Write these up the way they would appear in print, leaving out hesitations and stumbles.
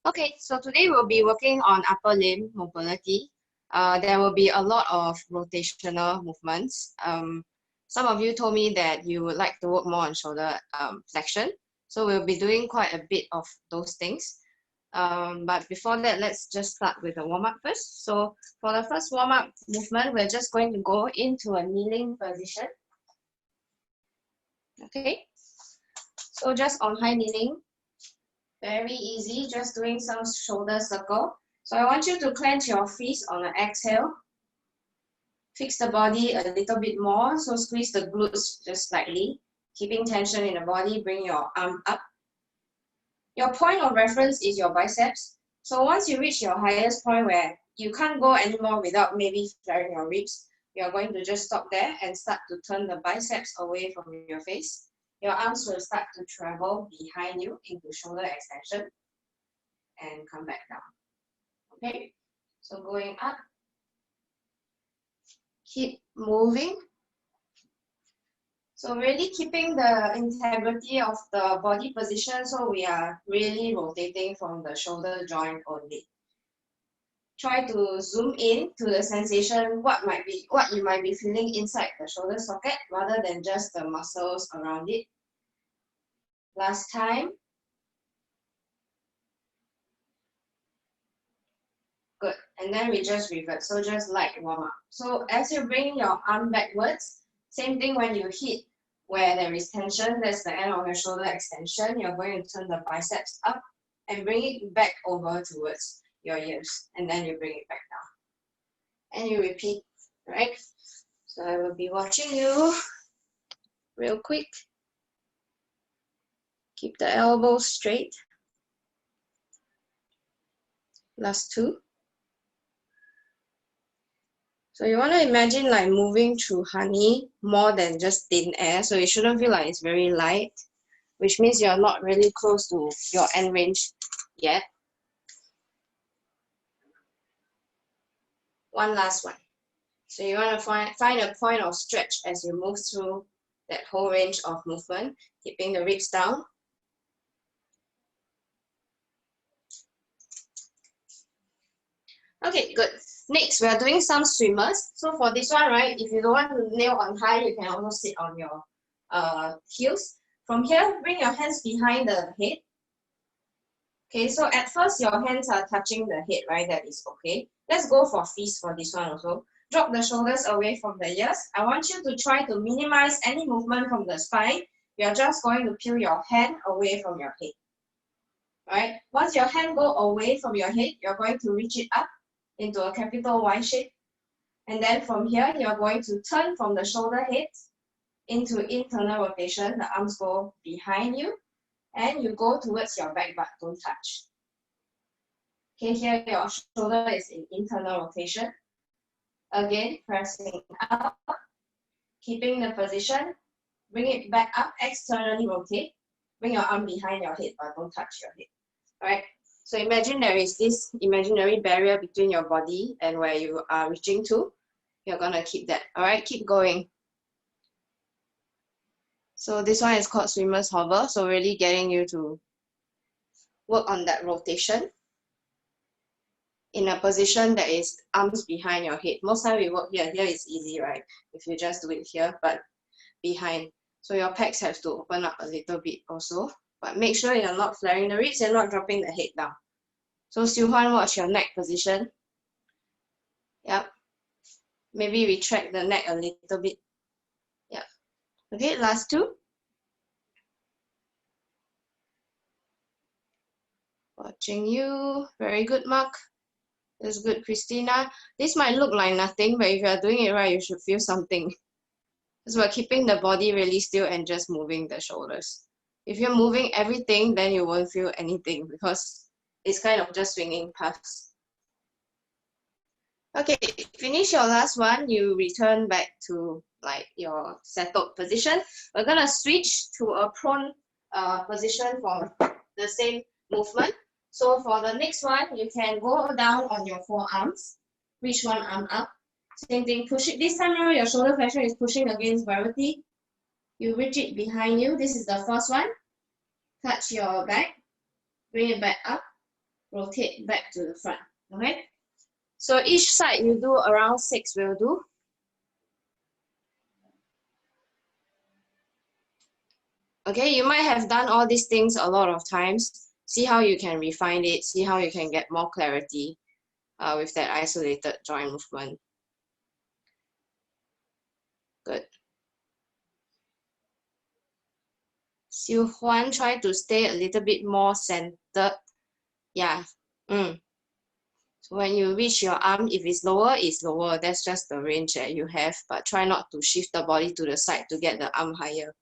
Okay, so today we'll be working on upper limb mobility. There will be a lot of rotational movements. Some of you told me that you would like to work more on shoulder flexion. So we'll be doing quite a bit of those things. But before that, let's just start with a warm-up first. So for the first warm-up movement, we're just going to go into a kneeling position. Okay, so just on high kneeling. Very easy, just doing some shoulder circle. So I want you to clench your fists on an exhale. Fix the body a little bit more, so squeeze the glutes just slightly. Keeping tension in the body, bring your arm up. Your point of reference is your biceps. So once you reach your highest point where you can't go anymore without maybe flaring your ribs, you're going to just stop there and start to turn the biceps away from your face. Your arms will start to travel behind you into shoulder extension and come back down. Okay, so going up, keep moving. So really keeping the integrity of the body position, so we are really rotating from the shoulder joint only. Try to zoom in to the sensation, what you might be feeling inside the shoulder socket rather than just the muscles around it. Last time. Good. And then we just revert. So just light warm up. So as you bring your arm backwards, same thing when you hit where there is tension, that's the end of your shoulder extension. You're going to turn the biceps up and bring it back over towards your ears. And then you bring it back down. And you repeat, right? So I will be watching you real quick. Keep the elbows straight. Last two. So you want to imagine like moving through honey more than just thin air. So it shouldn't feel like it's very light, which means you're not really close to your end range yet. One last one. So you want to find a point of stretch as you move through that whole range of movement, keeping the ribs down. Okay, good. Next, we are doing some swimmers. So for this one, right, if you don't want to kneel on high, you can also sit on your heels. From here, bring your hands behind the head. Okay, so at first your hands are touching the head, right? That is okay. Let's go for fists for this one also. Drop the shoulders away from the ears. I want you to try to minimize any movement from the spine. You're just going to peel your hand away from your head. Right? Once your hand go away from your head, you're going to reach it up into a capital Y shape. And then from here, you're going to turn from the shoulder head into internal rotation. The arms go behind you and you go towards your back, but don't touch. Okay, here your shoulder is in internal rotation. Again, pressing up, keeping the position. Bring it back up, externally rotate. Bring your arm behind your head, but don't touch your head. All right? So imagine there is this imaginary barrier between your body and where you are reaching to. You're gonna keep that. All right, keep going. So this one is called swimmer's hover. So really getting you to work on that rotation in a position that is arms behind your head. Most time we work here. Here is easy, right? If you just do it here, but behind. So your pecs have to open up a little bit also. But make sure you're not flaring the ribs and not dropping the head down. So Siu Huan, watch your neck position. Yep. Maybe retract the neck a little bit. Yep. Okay, last two. Watching you. Very good, Mark. That's good, Christina. This might look like nothing, but if you're doing it right, you should feel something. Because we're keeping the body really still and just moving the shoulders. If you're moving everything, then you won't feel anything because it's kind of just swinging past. Okay, finish your last one, you return back to like your settled position. We're gonna switch to a prone position for the same movement. So for the next one, you can go down on your forearms, reach one arm up. Same thing, push it. This time around, your shoulder flexion is pushing against gravity. You reach it behind you. This is the first one. Touch your back, bring it back up. rotate back to the front. Okay, so each side you do around 6 will do. Okay, you might have done all these things a lot of times. See how you can refine it, see how you can get more clarity with that isolated joint movement. Good. Xiu Huan, try to stay a little bit more centered. Yeah. So when you reach your arm, if it's lower, it's lower. That's just the range that you have, but try not to shift the body to the side to get the arm higher.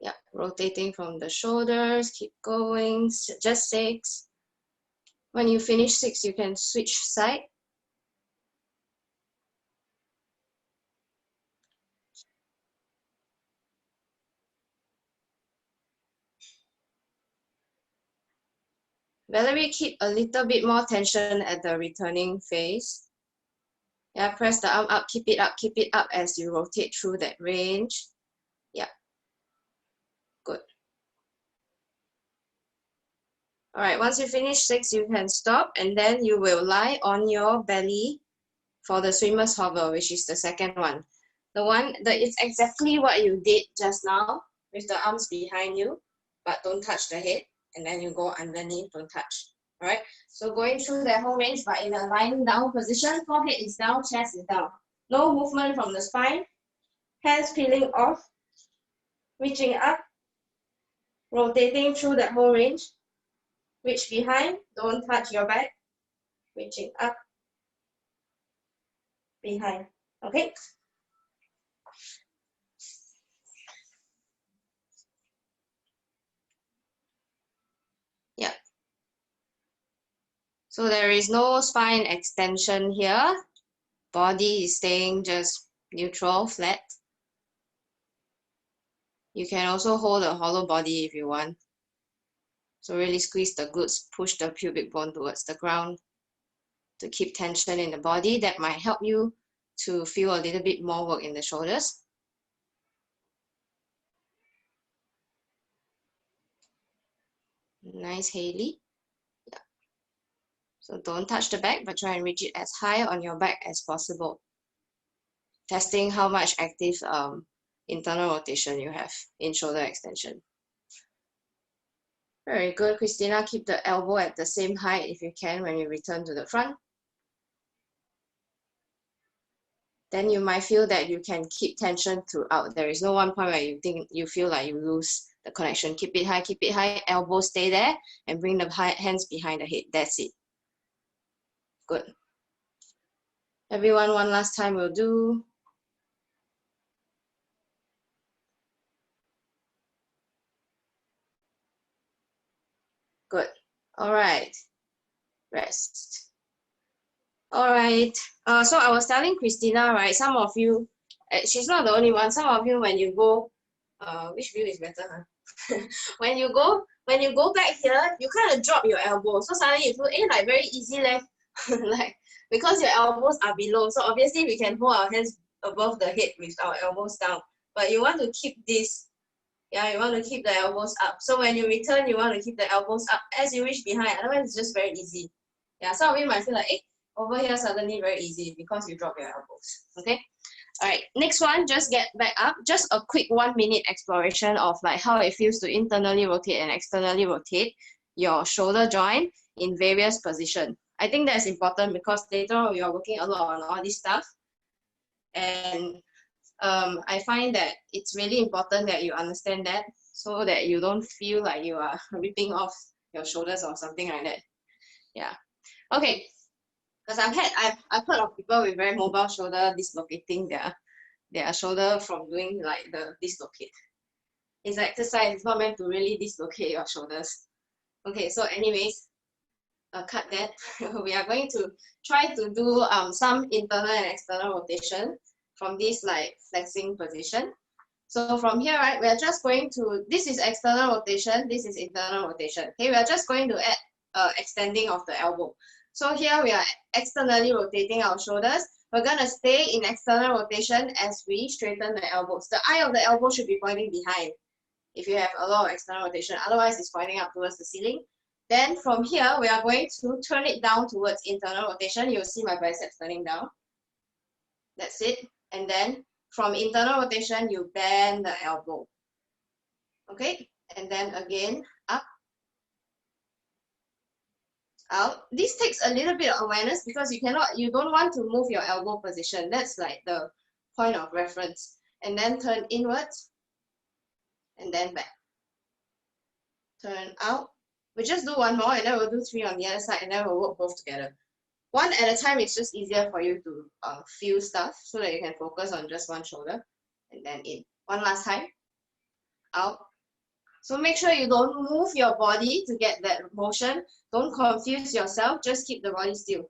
Yeah, rotating from the shoulders, keep going, just 6. When you finish 6, you can switch side. Valerie, keep a little bit more tension at the returning phase. Yeah, press the arm up, keep it up as you rotate through that range. Yeah, good. All right, once you finish 6, you can stop, and then you will lie on your belly for the swimmer's hover, which is the second one. The one that is exactly what you did just now with the arms behind you, but don't touch the head, and then you go underneath, don't touch. All right, so going through that whole range, but in a lying down position, forehead is down, chest is down. No movement from the spine, hands peeling off, reaching up, rotating through that whole range. Reach behind, don't touch your back, reaching up, behind. Okay. Yeah. So there is no spine extension here. Body is staying just neutral, flat. You can also hold a hollow body if you want. So really squeeze the glutes, push the pubic bone towards the ground to keep tension in the body. That might help you to feel a little bit more work in the shoulders. Nice, Haley. Yeah. So don't touch the back, but try and reach it as high on your back as possible. Testing how much active internal rotation you have in shoulder extension. Very good, Christina. Keep the elbow at the same height if you can when you return to the front. Then you might feel that you can keep tension throughout. There is no one point where you feel like you lose the connection. Keep it high, elbow stay there, and bring the hands behind the head. That's it. Good. Everyone, one last time will do. Good. All right. Rest. All right. So I was telling Christina, right? Some of you, she's not the only one. Some of you, when you go, which view is better, huh? when you go back here, you kind of drop your elbow. So suddenly you feel, like very easy left, like because your elbows are below. So obviously we can hold our hands above the head with our elbows down. But you want to keep this. Yeah, you want to keep the elbows up. So when you return, you want to keep the elbows up as you reach behind. Otherwise, it's just very easy. Yeah, some of you might feel like, over here suddenly very easy because you drop your elbows. Okay. All right. Next one, just get back up. Just a quick 1 minute exploration of like how it feels to internally rotate and externally rotate your shoulder joint in various positions. I think that's important because later on we are working a lot on all this stuff. And I find that it's really important that you understand that so that you don't feel like you are ripping off your shoulders or something like that. Yeah. Okay. Because I've heard of people with very mobile shoulder dislocating their shoulder from doing like the dislocate. It's an exercise. It's not meant to really dislocate your shoulders. Okay. So anyways, cut that. We are going to try to do some internal and external rotation from this like flexing position. So from here, right, we are just going to, this is external rotation, this is internal rotation. Okay, we are just going to add extending of the elbow. So here we are externally rotating our shoulders. We're going to stay in external rotation as we straighten the elbows. The eye of the elbow should be pointing behind if you have a lot of external rotation. Otherwise, it's pointing up towards the ceiling. Then from here, we are going to turn it down towards internal rotation. You'll see my biceps turning down. That's it. And then from internal rotation, you bend the elbow. Okay? And then again, up, out. This takes a little bit of awareness because you don't want to move your elbow position. That's like the point of reference. And then turn inwards and then back. Turn out. We just do one more and then we'll do 3 on the other side and then we'll work both together. One at a time, it's just easier for you to feel stuff so that you can focus on just one shoulder. And then in. One last time. Out. So make sure you don't move your body to get that motion. Don't confuse yourself. Just keep the body still.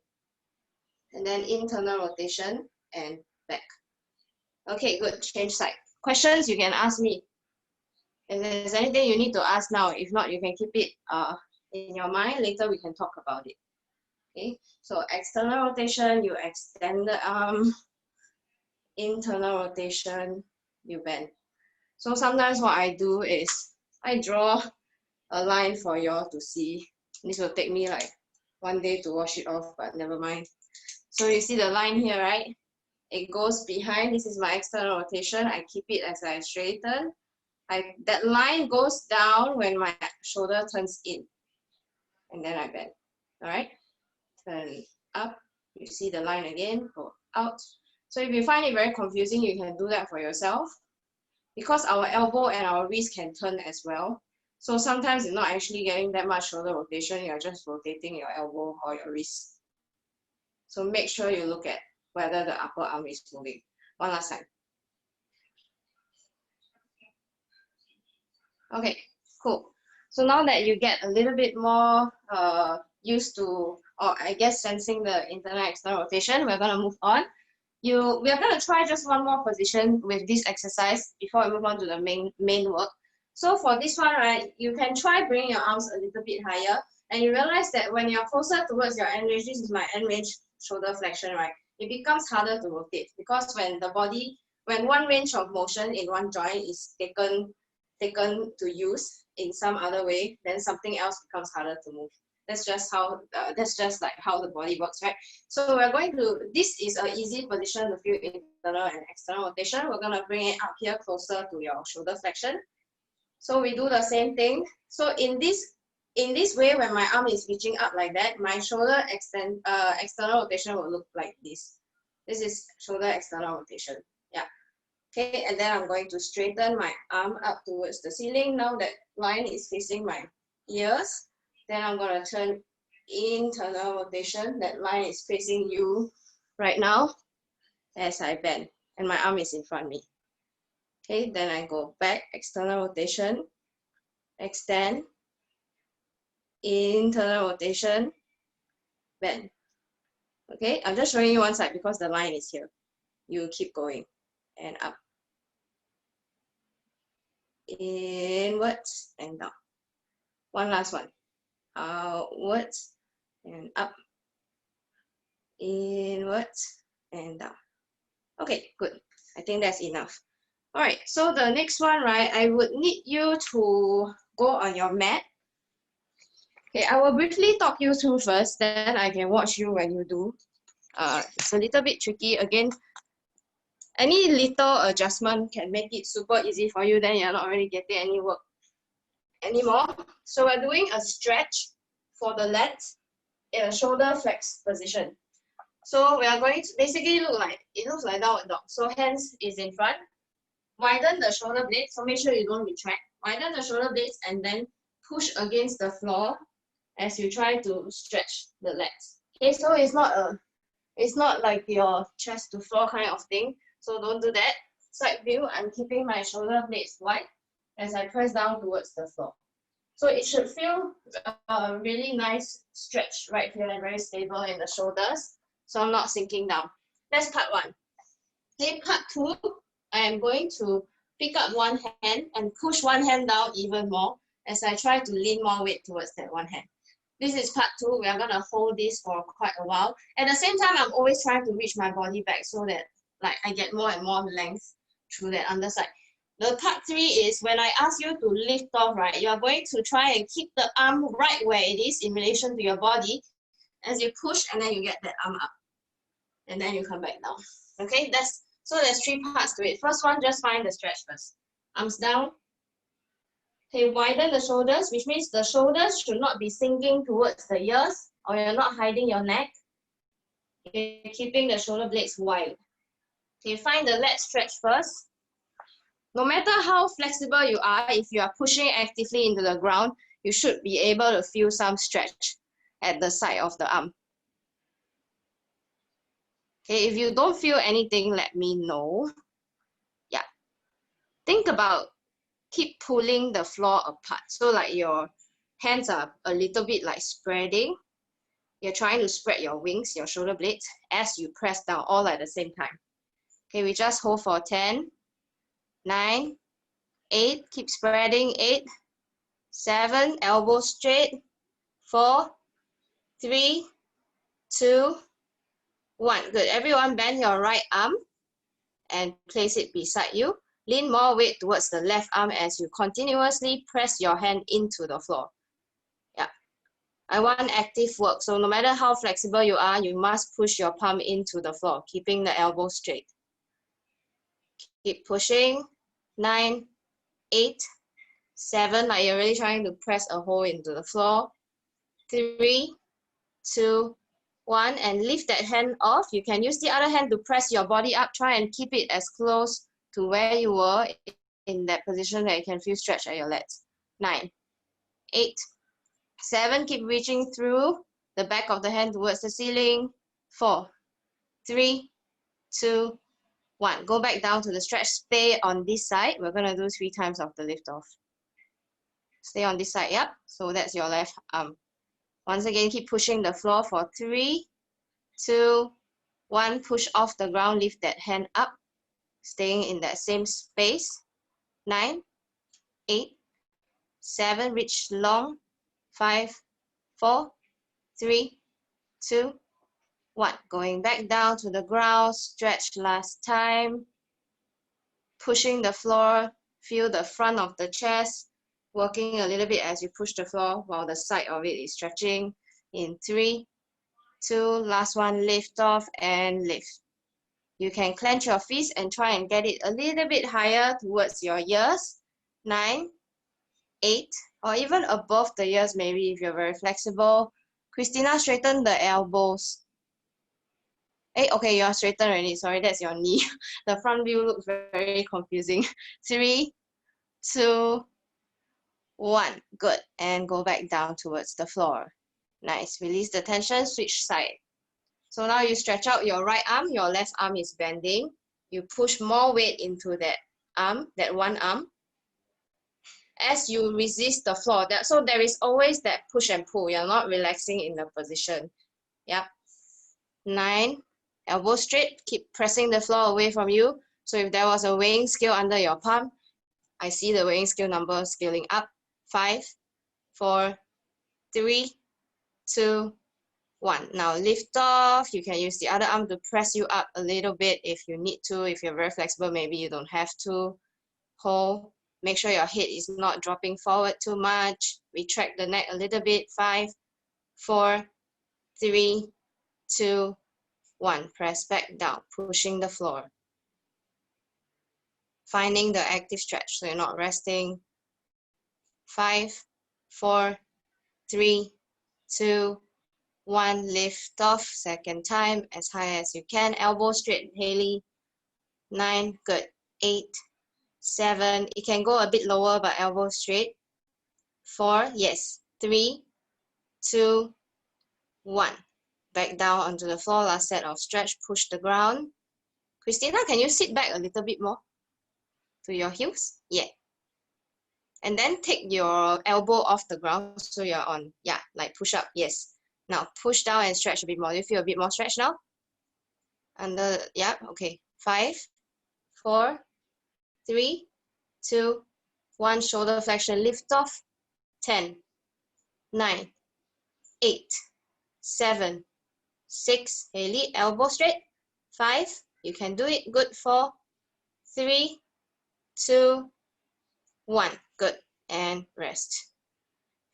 And then internal rotation and back. Okay, good. Change side. Questions, you can ask me. If there's anything you need to ask now, if not, you can keep it in your mind. Later, we can talk about it. Okay, so external rotation, you extend the arm. Internal rotation, you bend. So sometimes what I do is I draw a line for you all to see. This will take me like 1 day to wash it off, but never mind. So you see the line here, right? It goes behind. This is my external rotation. I keep it as I straighten. That line goes down when my shoulder turns in. And then I bend. All right? Turn up. You see the line again. Go out. So if you find it very confusing, you can do that for yourself. Because our elbow and our wrist can turn as well. So sometimes you're not actually getting that much shoulder rotation. You're just rotating your elbow or your wrist. So make sure you look at whether the upper arm is moving. One last time. Okay, cool. So now that you get a little bit more used to, or I guess sensing the internal external rotation, we're going to move on. We are going to try just one more position with this exercise before we move on to the main work. So for this one, right, you can try bringing your arms a little bit higher, and you realize that when you're closer towards your end range, this is my end range shoulder flexion, right? It becomes harder to rotate because when one range of motion in one joint is taken to use in some other way, then something else becomes harder to move. That's just like how the body works, right? So we're going to, this is an easy position to feel internal and external rotation. We're going to bring it up here closer to your shoulder flexion. So we do the same thing. So in this way, when my arm is reaching up like that, my shoulder external rotation will look like this. This is shoulder external rotation. Yeah. Okay, and then I'm going to straighten my arm up towards the ceiling. Now that line is facing my ears. Then I'm going to turn internal rotation. That line is facing you right now as I bend. And my arm is in front of me. Okay, then I go back, external rotation, extend, internal rotation, bend. Okay, I'm just showing you one side because the line is here. You keep going and up. Inwards and down. One last one. Outwards and up, inwards and down. Okay, good. I think that's enough. All right, so the next one, right, I would need you to go on your mat. Okay, I will briefly talk you through first, then I can watch you when you do. It's a little bit tricky. Again, any little adjustment can make it super easy for you, then you're not really getting any work anymore. So we're doing a stretch for the lats in a shoulder flex position. So we are going to basically it looks like downward dog. So hands is in front. Widen the shoulder blades. So make sure you don't retract. Widen the shoulder blades and then push against the floor as you try to stretch the lats. Okay, so it's not like your chest to floor kind of thing. So don't do that. Side view, I'm keeping my shoulder blades wide as I press down towards the floor. So it should feel a really nice stretch right here and very stable in the shoulders. So I'm not sinking down. That's part one. Okay, part two, I am going to pick up one hand and push one hand down even more as I try to lean more weight towards that one hand. This is part 2. We are gonna hold this for quite a while. At the same time, I'm always trying to reach my body back so that like I get more and more length through that underside. The part 3 is when I ask you to lift off, right? You are going to try and keep the arm right where it is in relation to your body as you push, and then you get that arm up. And then you come back down. Okay, there's 3 parts to it. First one, just find the stretch first. Arms down. Okay, widen the shoulders, which means the shoulders should not be sinking towards the ears, or you're not hiding your neck. You're keeping the shoulder blades wide. Okay, find the leg stretch first. No matter how flexible you are, if you are pushing actively into the ground, you should be able to feel some stretch at the side of the arm. Okay, if you don't feel anything, let me know. Yeah. Think about keep pulling the floor apart. So like your hands are a little bit like spreading. You're trying to spread your wings, your shoulder blades, as you press down all at the same time. Okay, we just hold for 10, 9, 8, keep spreading, 8, 7, elbow straight, 4, 3, 2, 1. Good. Everyone bend your right arm and place it beside you. Lean more weight towards the left arm as you continuously press your hand into the floor. Yeah. I want active work. So no matter how flexible you are, you must push your palm into the floor, keeping the elbow straight. Keep pushing. 9, 8, 7, like you're really trying to press a hole into the floor. 3, 2, 1, and lift that hand off. You can use the other hand to press your body up. Try and keep it as close to where you were in that position that you can feel stretch at your legs. 9, 8, 7, keep reaching through the back of the hand towards the ceiling. 4, 3, 2, 1. Go back down to the stretch. Stay on this side. We're going to do 3 times of the lift off. Stay on this side, yep. So that's your left arm. Once again, keep pushing the floor for 3, 2, 1. Push off the ground, lift that hand up. Staying in that same space. 9, 8, 7, reach long. 5, 4, 3, 2, 1. Going back down to the ground, stretch last time. Pushing the floor, feel the front of the chest, working a little bit as you push the floor while the side of it is stretching. In 3, 2, last one, lift off and lift. You can clench your fists and try and get it a little bit higher towards your ears. 9, 8, or even above the ears maybe if you're very flexible. Christina, straighten the elbows. Hey, okay, you are straightened already. Sorry, that's your knee. The front view looks very confusing. 3, 2, 1. Good. And go back down towards the floor. Nice. Release the tension, switch side. So now you stretch out your right arm, your left arm is bending. You push more weight into that arm, that one arm, as you resist the floor. So there is always that push and pull. You're not relaxing in the position. Yep. 9, elbow straight, keep pressing the floor away from you. So if there was a weighing scale under your palm, I see the weighing scale number scaling up. 5, 4, 3, 2, 1. Now lift off. You can use the other arm to press you up a little bit if you need to. If you're very flexible, maybe you don't have to. Hold. Make sure your head is not dropping forward too much. Retract the neck a little bit. 5, 4, 3, 2, 1. Press back down, pushing the floor. Finding the active stretch so you're not resting. 5, 4, 3, 2, 1. Lift off. Second time, as high as you can. Elbow straight, Haley. 9, good. 8, 7. It can go a bit lower, but elbow straight. 4, yes. 3, 2, 1. Back down onto the floor. Last set of stretch. Push the ground. Christina, can you sit back a little bit more to your heels? Yeah. And then take your elbow off the ground so you're on, yeah, like push up, yes. Now push down and stretch a bit more. Do you feel a bit more stretch now? Under, yeah, okay. 5, 4, 3, 2, 1. Shoulder flexion, lift off. 10, 9, 8, 7, 6, Haley, elbow straight, 5, you can do it, good, 4, 3, 2, 1, good, and rest.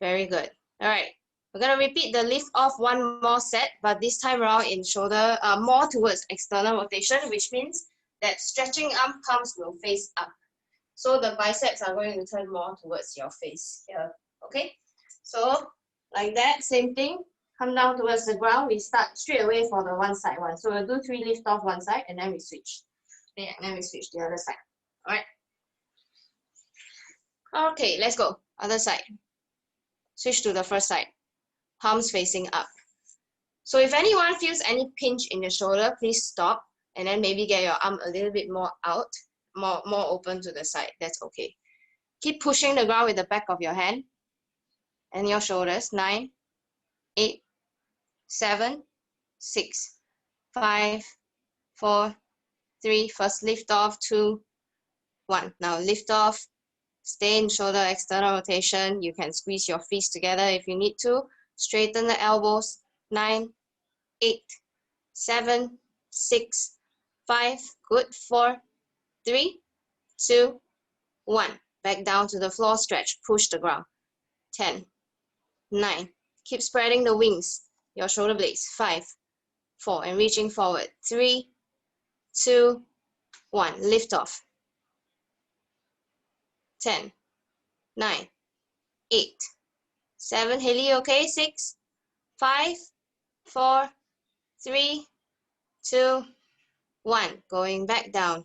Very good. All right, we're gonna repeat the lift off one more set, but this time around in shoulder, more towards external rotation, which means that stretching arm palms will face up. So the biceps are going to turn more towards your face here, okay? So like that, same thing, come down towards the ground, we start straight away for the one side one. So we'll do 3 lift off one side and then we switch. Okay, and then we switch the other side, all right? Okay, let's go, other side. Switch to the first side, palms facing up. So if anyone feels any pinch in the shoulder, please stop and then maybe get your arm a little bit more out, more open to the side, that's okay. Keep pushing the ground with the back of your hand and your shoulders. 9, 8, 7, 6, 5, 4, 3, first lift off, 2, 1. Now lift off, stay in shoulder external rotation. You can squeeze your fists together if you need to. Straighten the elbows. 9, 8, 7, 6, 5, good, 4, 3, 2, 1. Back down to the floor, stretch, push the ground. 10, 9, keep spreading the wings, your shoulder blades. 5, 4, and reaching forward. 3, 2, 1, lift off. 10, 9, 8, 7, Haley, okay? 6, 5, 4, 3, 2, 1, going back down.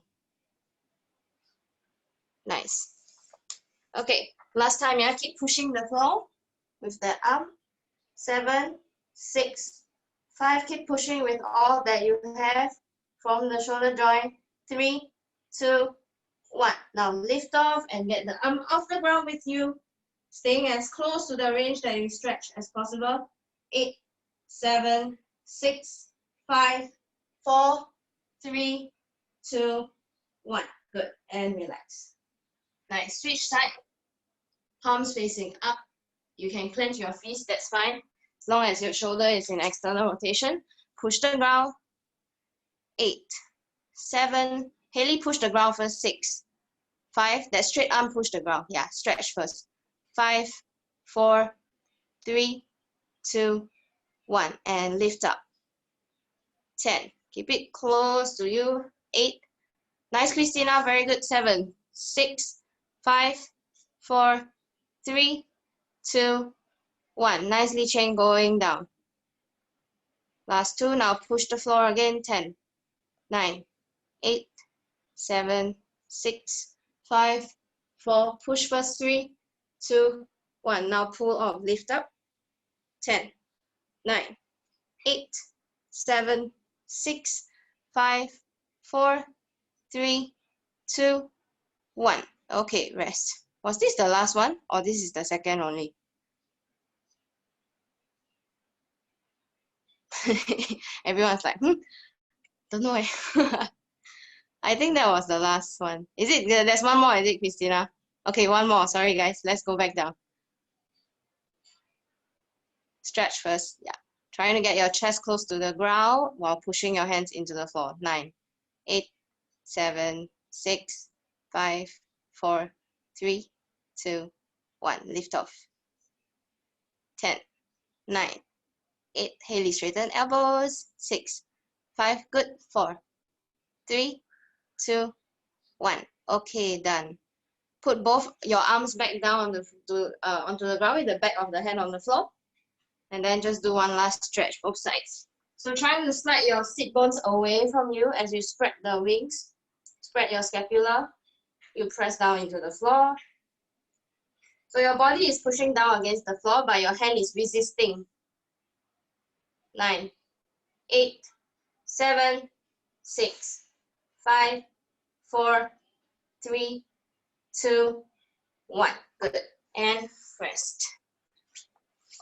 Nice. Okay, last time, yeah, keep pushing the floor with the arm. 7, 6, 5, keep pushing with all that you have from the shoulder joint. 3, 2, 1. Now lift off and get the arm off the ground with you, staying as close to the range that you stretch as possible. 8, 7, 6, 5, 4, 3, 2, 1. Good, and relax. Nice, switch side. Palms facing up. You can clench your fists, that's fine. As long as your shoulder is in external rotation. Push the ground. 8, 7, Haley, push the ground first. 6, 5, that straight arm, push the ground. Yeah, stretch first. 5, 4, 3, 2, 1, and lift up. 10, keep it close to you. 8, nice, Christina, very good. 7, 6, 5, 4, 3, 2, 1, nicely chain going down. Last 2, now push the floor again. 10, 9, 8, 7, 6, 5, 4, push first. 3, 2, 1, now pull off, lift up. 10, 9, 8, 7, 6, 5, 4, 3, 2, 1. Okay, rest. Was this the last one or this is the second only? Everyone's like, don't know. I think that was the last one. Is it? There's one more, is it, Christina? Okay, one more. Sorry, guys. Let's go back down. Stretch first. Yeah. Trying to get your chest close to the ground while pushing your hands into the floor. 9, 8, 7, 6, 5, 4, 3, 2, 1. Lift off. 10, 9, 8. Haley, straighten elbows. 6, 5. Good. 4, 3, 2, 1. Okay, done. Put both your arms back down onto the ground with the back of the hand on the floor. And then just do one last stretch, both sides. So trying to slide your sit bones away from you as you spread the wings. Spread your scapula. You press down into the floor. So your body is pushing down against the floor, but your hand is resisting. 9, 8, 7, 6, 5, 4, 3, 2, 1. Good. And rest.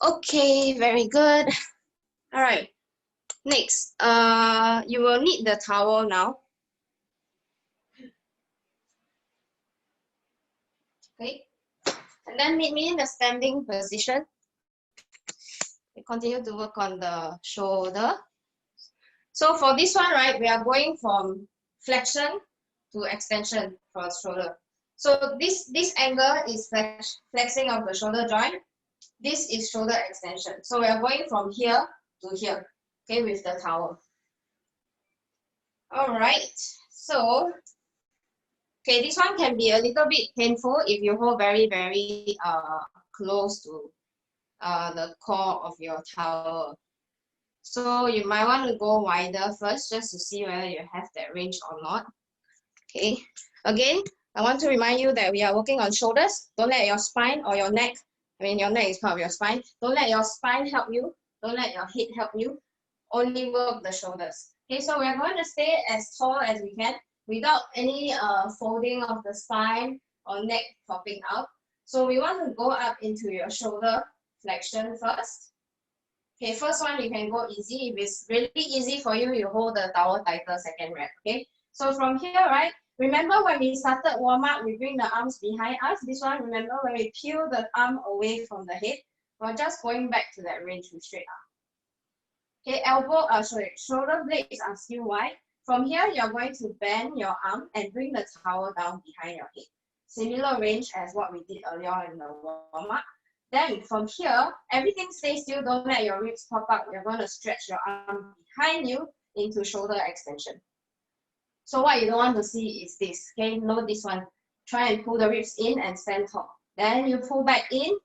Okay, very good. All right. Next, you will need the towel now. Okay. And then meet me in the standing position. We continue to work on the shoulder. So for this one, right, we are going from flexion to extension for the shoulder. So this angle is flexing of the shoulder joint. This is shoulder extension. So we are going from here to here, okay, with the towel. All right, so, okay, this one can be a little bit painful if you hold very, very close to the core of your towel. So you might want to go wider first just to see whether you have that range or not. Okay, again, I want to remind you that we are working on shoulders. Don't let your spine or your neck, I mean your neck is part of your spine, don't let your spine help you, don't let your head help you, only work the shoulders. Okay, so we're going to stay as tall as we can without any folding of the spine or neck popping out. So we want to go up into your shoulder flexion first. Okay, first one you can go easy. If it's really easy for you, you hold the towel tighter second rep. Okay, so from here, right, remember when we started warm up, we bring the arms behind us. This one, remember when we peel the arm away from the head, we're just going back to that range with straight arm. Okay, shoulder blades are still wide. From here, you're going to bend your arm and bring the towel down behind your head. Similar range as what we did earlier in the warm up. Then from here, everything stays still. Don't let your ribs pop up. You're going to stretch your arm behind you into shoulder extension. So what you don't want to see is this. Okay, note this one. Try and pull the ribs in and stand tall. Then you pull back in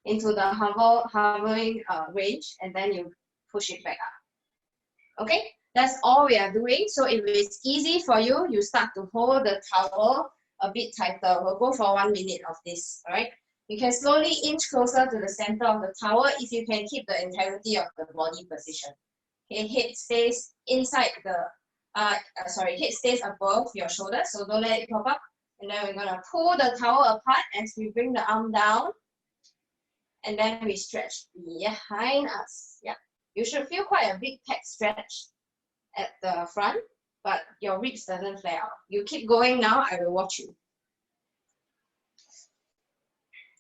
into the hovering range, and then you push it back up. Okay, that's all we are doing. So if it's easy for you, you start to hold the towel a bit tighter. We'll go for 1 minute of this. All right. You can slowly inch closer to the center of the towel if you can keep the integrity of the body position. Okay, head stays inside the, head stays above your shoulders, so don't let it pop up. And then we're gonna pull the towel apart as we bring the arm down. And then we stretch behind us. Yeah, you should feel quite a big pec stretch at the front, but your ribs doesn't flare out. You keep going now, I will watch you.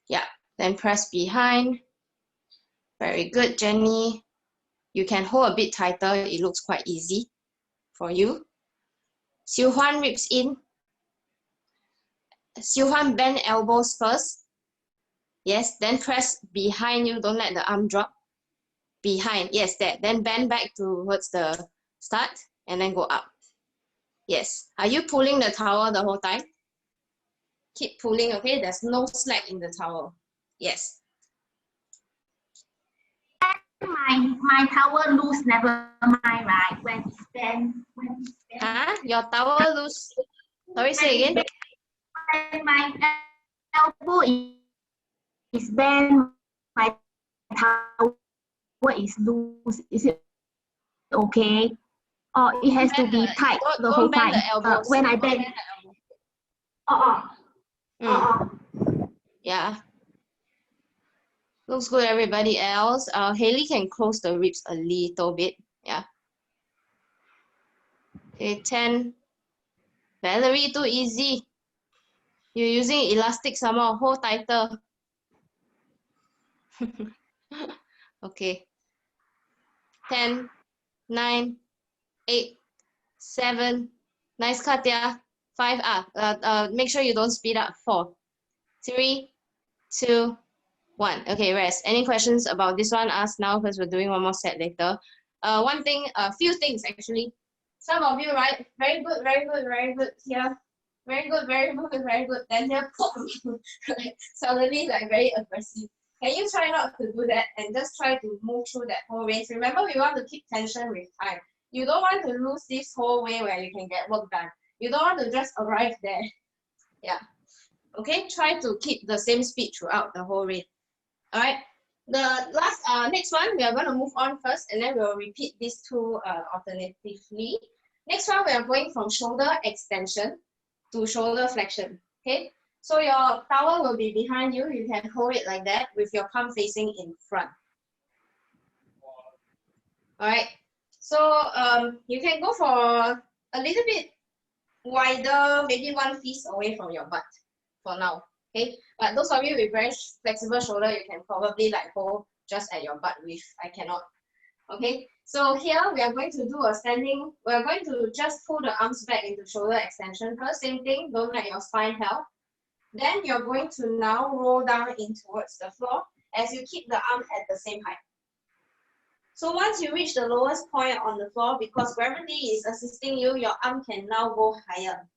Yeah, then press behind. Very good, Jenny. You can hold a bit tighter. It looks quite easy for you. Xiu Huan, ribs in. Xiu Huan, bend elbows first. Yes, then press behind you. Don't let the arm drop. Behind, yes, that. Then bend back towards the start and then go up. Yes. Are you pulling the towel the whole time? Keep pulling, okay? There's no slack in the towel. Yes. My towel loose, never mind, right? When it's bent. Huh? Your towel loose? Sorry, say again. When my elbow is bent, my towel is loose. Is it okay? Or it has to be tight the whole time? When I bend. Yeah. Looks good, everybody else. Haley can close the ribs a little bit. Yeah. Okay, 10. Valerie, too easy. You're using elastic somehow. Hold tighter. Okay. 10, 9, 8, 7. Nice, Katya. 5. Make sure you don't speed up. 4, 3, 2, 1. Okay, rest. Any questions about this one? Ask now because we're doing one more set later. One thing, a few things actually. Some of you, right? Very good, very good, very good here. Very good, very good, very good. Then here, suddenly like very aggressive. Can you try not to do that and just try to move through that whole range? Remember, we want to keep tension with time. You don't want to lose this whole way where you can get work done. You don't want to just arrive there. Yeah. Okay, try to keep the same speed throughout the whole range. All right. The last, next one, we are going to move on first, and then we'll repeat these two alternatively. Next one, we are going from shoulder extension to shoulder flexion. Okay. So your towel will be behind you. You can hold it like that with your palm facing in front. All right. So you can go for a little bit wider, maybe 1 piece away from your butt for now. Okay. But those of you with very flexible shoulder, you can probably like hold just at your butt width. I cannot. Okay, so here we are going to do a standing, we're going to just pull the arms back into shoulder extension first. Same thing, don't let your spine help. Then you're going to now roll down in towards the floor as you keep the arm at the same height. So once you reach the lowest point on the floor, because gravity is assisting you, your arm can now go higher.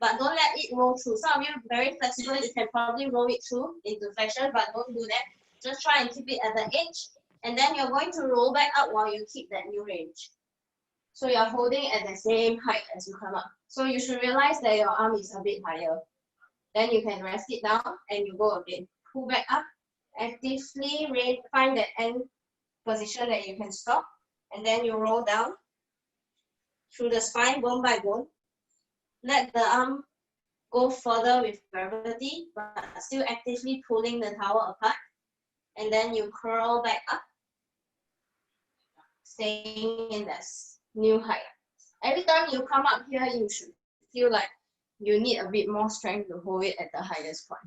But don't let it roll through. Some of you are very flexible, you can probably roll it through into flexion, but don't do that. Just try and keep it at the edge, and then you're going to roll back up while you keep that new range. So you're holding at the same height as you come up. So you should realize that your arm is a bit higher. Then you can rest it down and you go again. Pull back up, actively find that end position that you can stop, and then you roll down through the spine, bone by bone. Let the arm go further with gravity, but still actively pulling the tower apart. And then you curl back up, staying in that new height. Every time you come up here, you should feel like you need a bit more strength to hold it at the highest point.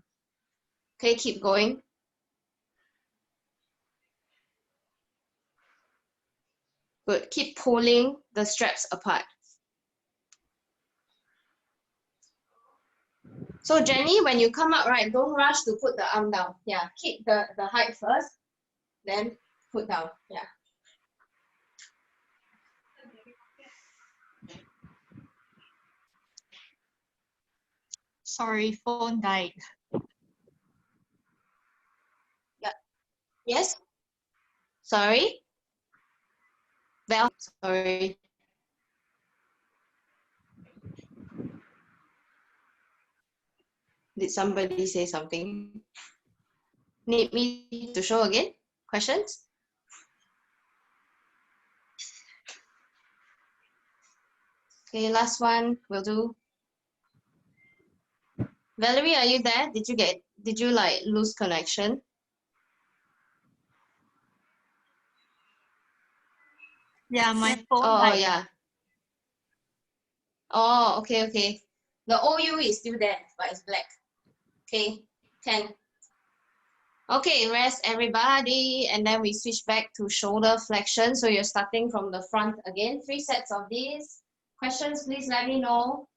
Okay, keep going. Good, keep pulling the straps apart. So Jenny, when you come up, right, don't rush to put the arm down. Yeah, keep the height first, then put down. Yeah. Sorry, phone died. Yeah. Yes? Sorry? Val, sorry. Did somebody say something? Need me to show again? Questions? Okay, last one we'll do. Valerie, are you there? Did you like lose connection? Yeah, my phone Oh, died. yeah. Oh, okay, okay. The OU is still there, but it's black. Okay, 10. Okay, rest everybody, and then we switch back to shoulder flexion. So you're starting from the front again. 3 sets of these. Questions, please let me know.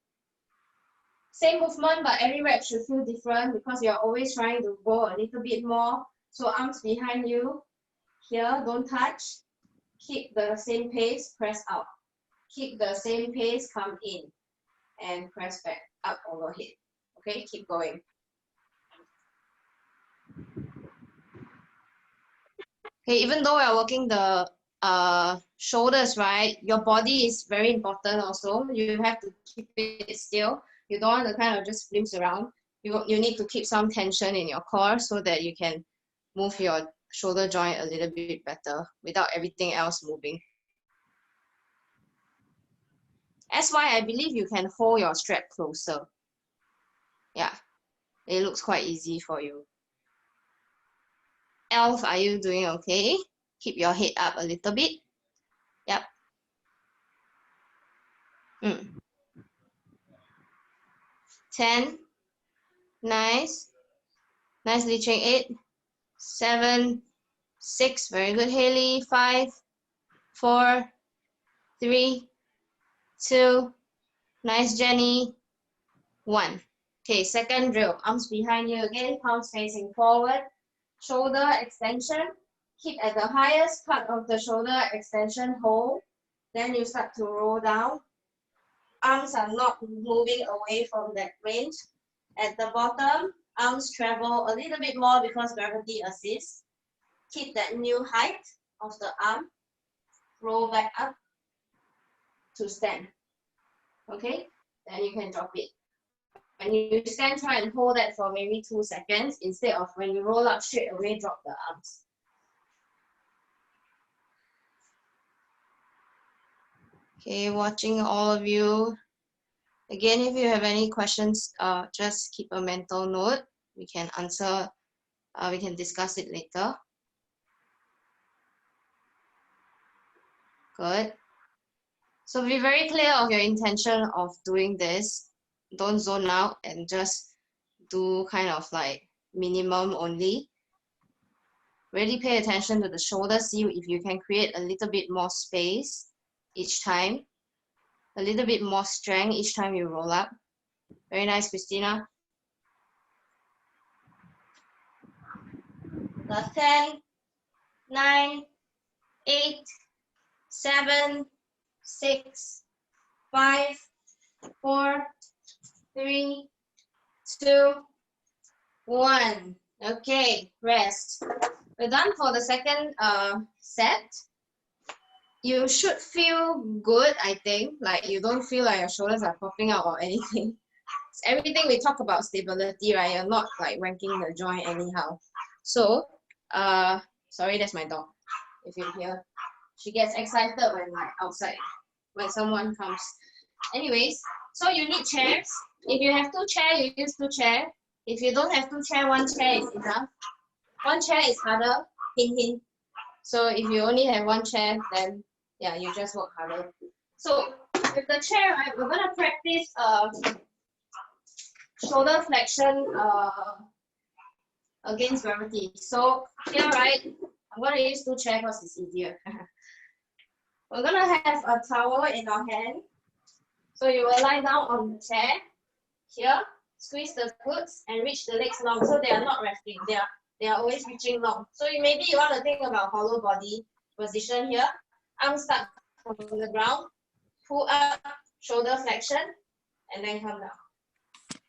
Same movement, but every rep should feel different because you're always trying to go a little bit more. So arms behind you. Here, don't touch. Keep the same pace, press out. Keep the same pace, come in. And press back, up, overhead. Okay, keep going. Okay, even though we're working the shoulders, right, your body is very important also. You have to keep it still. You don't want to kind of just flimps around. You need to keep some tension in your core so that you can move your shoulder joint a little bit better without everything else moving. That's why I believe you can hold your strap closer. Yeah, it looks quite easy for you. Elf, are you doing okay? Keep your head up a little bit. Yep. 10. Nice. Nice reaching 8. 7. 6. Very good, Haley. 5. 4. 3. 2. Nice, Jenny. 1. Okay, second drill. Arms behind you again. Palms facing forward. Shoulder extension. Keep at the highest part of the shoulder extension, hold. Then you start to roll down. Arms are not moving away from that range. At the bottom, arms travel a little bit more because gravity assists. Keep that new height of the arm. Roll back up to stand. Okay, then you can drop it. When you stand, try and hold that for maybe 2 seconds instead of when you roll up straight away, drop the arms. Okay, watching all of you. Again, if you have any questions, just keep a mental note. We can answer, we can discuss it later. Good. So be very clear of your intention of doing this. Don't zone out and just do kind of like minimum only. Really pay attention to the shoulder. See if you can create a little bit more space each time. A little bit more strength each time you roll up. Very nice, Christina. Last 10, 9, 8, 7, 6, 5, 4, 3, 2, 1. Okay, rest. We're done for the second set. You should feel good, I think. Like you don't feel like your shoulders are popping out or anything. It's everything we talk about stability, right? You're not like ranking the joint anyhow. So, sorry, that's my dog. If you hear, she gets excited when like outside, when someone comes. Anyways, so you need chairs. If you have 2 chairs, you use 2 chairs. If you don't have 2 chairs, 1 chair is enough. 1 chair is harder, hint hint. So if you only have 1 chair, then yeah, you just work harder. So with the chair, right, we're gonna practice shoulder flexion against gravity. So here, right, I'm gonna use 2 chairs because it's easier. We're gonna have a towel in our hand. So you will lie down on the chair here, squeeze the glutes and reach the legs long. So they are not resting. They are always reaching long. So maybe you want to think about hollow body position here. Arms start from the ground, pull up, shoulder flexion, and then come down.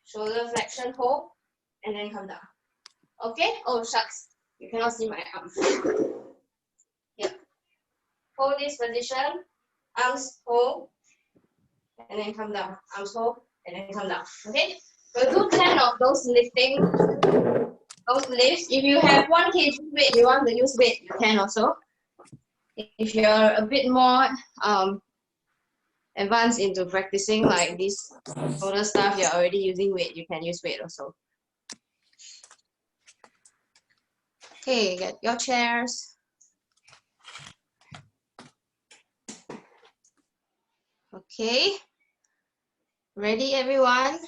Shoulder flexion, hold, and then come down. Okay? Oh shucks, you cannot see my arms. Here. Hold this position, arms hold, and then come down. Arms hold, and then come down. Okay? We'll do 10 of those lifting, those lifts. If you have 1 kg weight, you want to use weight, you can also. If you're a bit more advanced into practicing like this shoulder stuff, you're already using weight, you can use weight also. Okay, get your chairs. Okay, ready everyone?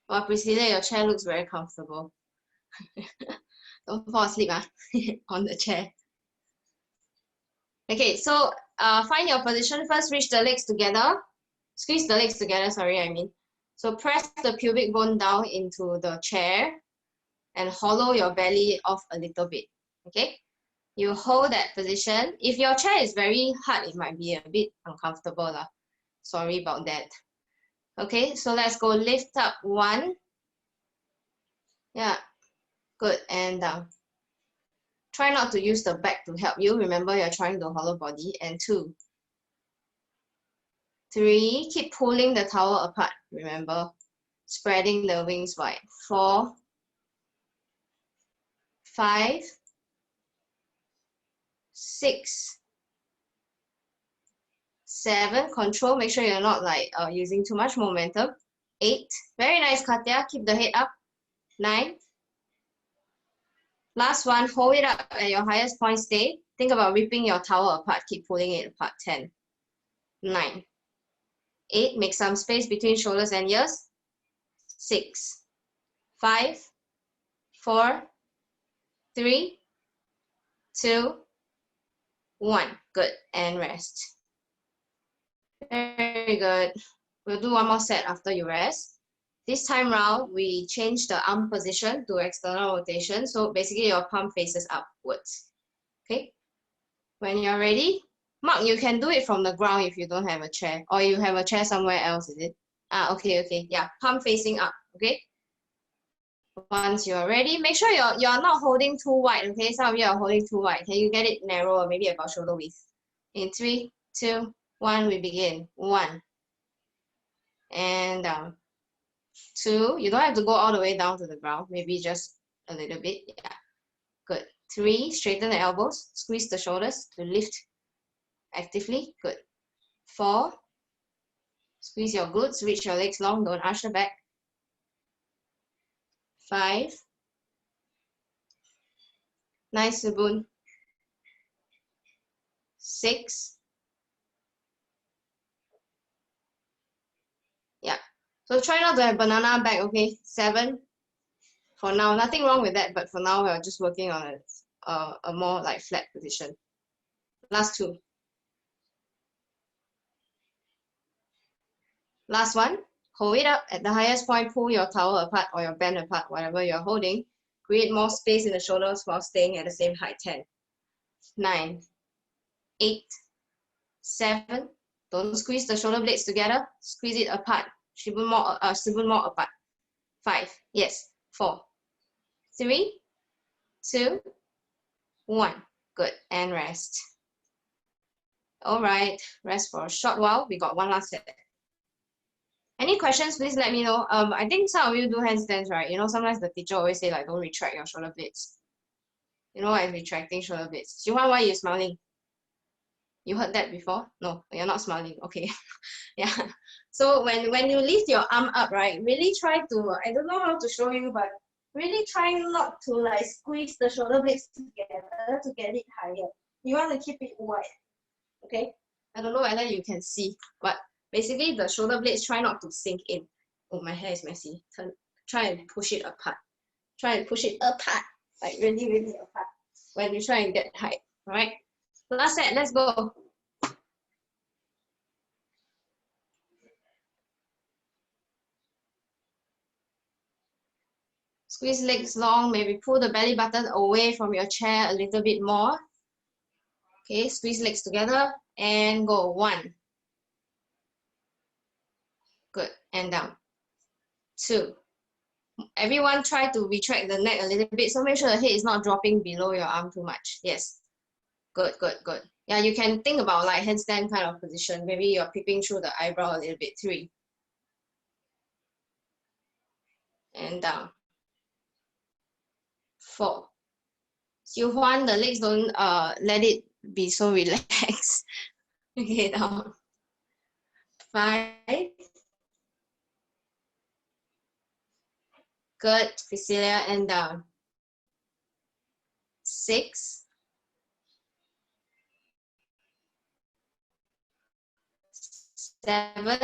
Well, Priscilla, your chair looks very comfortable. Don't fall asleep on the chair. Okay, so find your position first, reach the legs together. Squeeze the legs together, sorry, I mean. So press the pubic bone down into the chair and hollow your belly off a little bit, okay? You hold that position. If your chair is very hard, it might be a bit uncomfortable. Sorry about that. Okay, so let's go lift up 1. Yeah, good, and down. Try not to use the back to help you. Remember, you're trying to hollow body. And 2. 3, keep pulling the towel apart. Remember, spreading the wings wide. 4, 5, 6, 7. Control. Make sure you're not like using too much momentum. 8. Very nice, Katya. Keep the head up. 9. Last one. Hold it up at your highest point. Stay. Think about ripping your towel apart. Keep pulling it apart. 10, 9, 8. Make some space between shoulders and ears. 6, 5, 4, 3, 2, 1. Good. And rest. Very good. We'll do 1 more set after you rest. This time round, we change the arm position to external rotation. So basically your palm faces upwards. Okay. When you're ready, Mark, you can do it from the ground if you don't have a chair, or you have a chair somewhere else, is it? Okay. Yeah, palm facing up, okay? Once you're ready, make sure you're not holding too wide, okay? Some of you are holding too wide. Can you get it narrower, maybe about shoulder width? In 3, 2, 1, we begin. 1. And down. 2, you don't have to go all the way down to the ground, maybe just a little bit, yeah. Good. 3, straighten the elbows, squeeze the shoulders to lift actively, good. 4, squeeze your glutes, reach your legs long, don't arch the back. 5, nice Subun. 6, yeah. So try not to have banana back, okay? 7 for now. Nothing wrong with that, but for now we're just working on a more like flat position. Last 2. Last one. Hold it up at the highest point, pull your towel apart or your band apart, whatever you're holding. Create more space in the shoulders while staying at the same height. 10, 9, 8, 7. Don't squeeze the shoulder blades together. Squeeze it apart. Swivel more apart. 5. Yes. 4, 3, 2, 1. Good. And rest. All right. Rest for a short while. We got one last set. Any questions, please let me know. I think some of you do handstands, right? You know, sometimes the teacher always say, like, don't retract your shoulder blades. You know what is retracting shoulder blades? Xiuhuan, why are you smiling? You heard that before? No, you're not smiling. Okay. Yeah. So when you lift your arm up, right, really try to, I don't know how to show you, but really try not to like squeeze the shoulder blades together to get it higher. You want to keep it wide. Okay? I don't know whether you can see, but basically the shoulder blades try not to sink in. Oh, my hair is messy. Try and push it apart. Try and push it apart. Like really, really apart. When you try and get height. Alright? Last set, let's go. Squeeze legs long, maybe pull the belly button away from your chair a little bit more. Okay, squeeze legs together and go. 1. Good, and down. 2. Everyone try to retract the neck a little bit, so make sure the head is not dropping below your arm too much. Yes. Good, good, good. Yeah, you can think about like handstand kind of position. Maybe you're peeping through the eyebrow a little bit. 3. And down. 4. Xiuhuan, the legs don't let it be so relaxed. Okay, down. 5. Good, Priscilla, and down. 6. 7.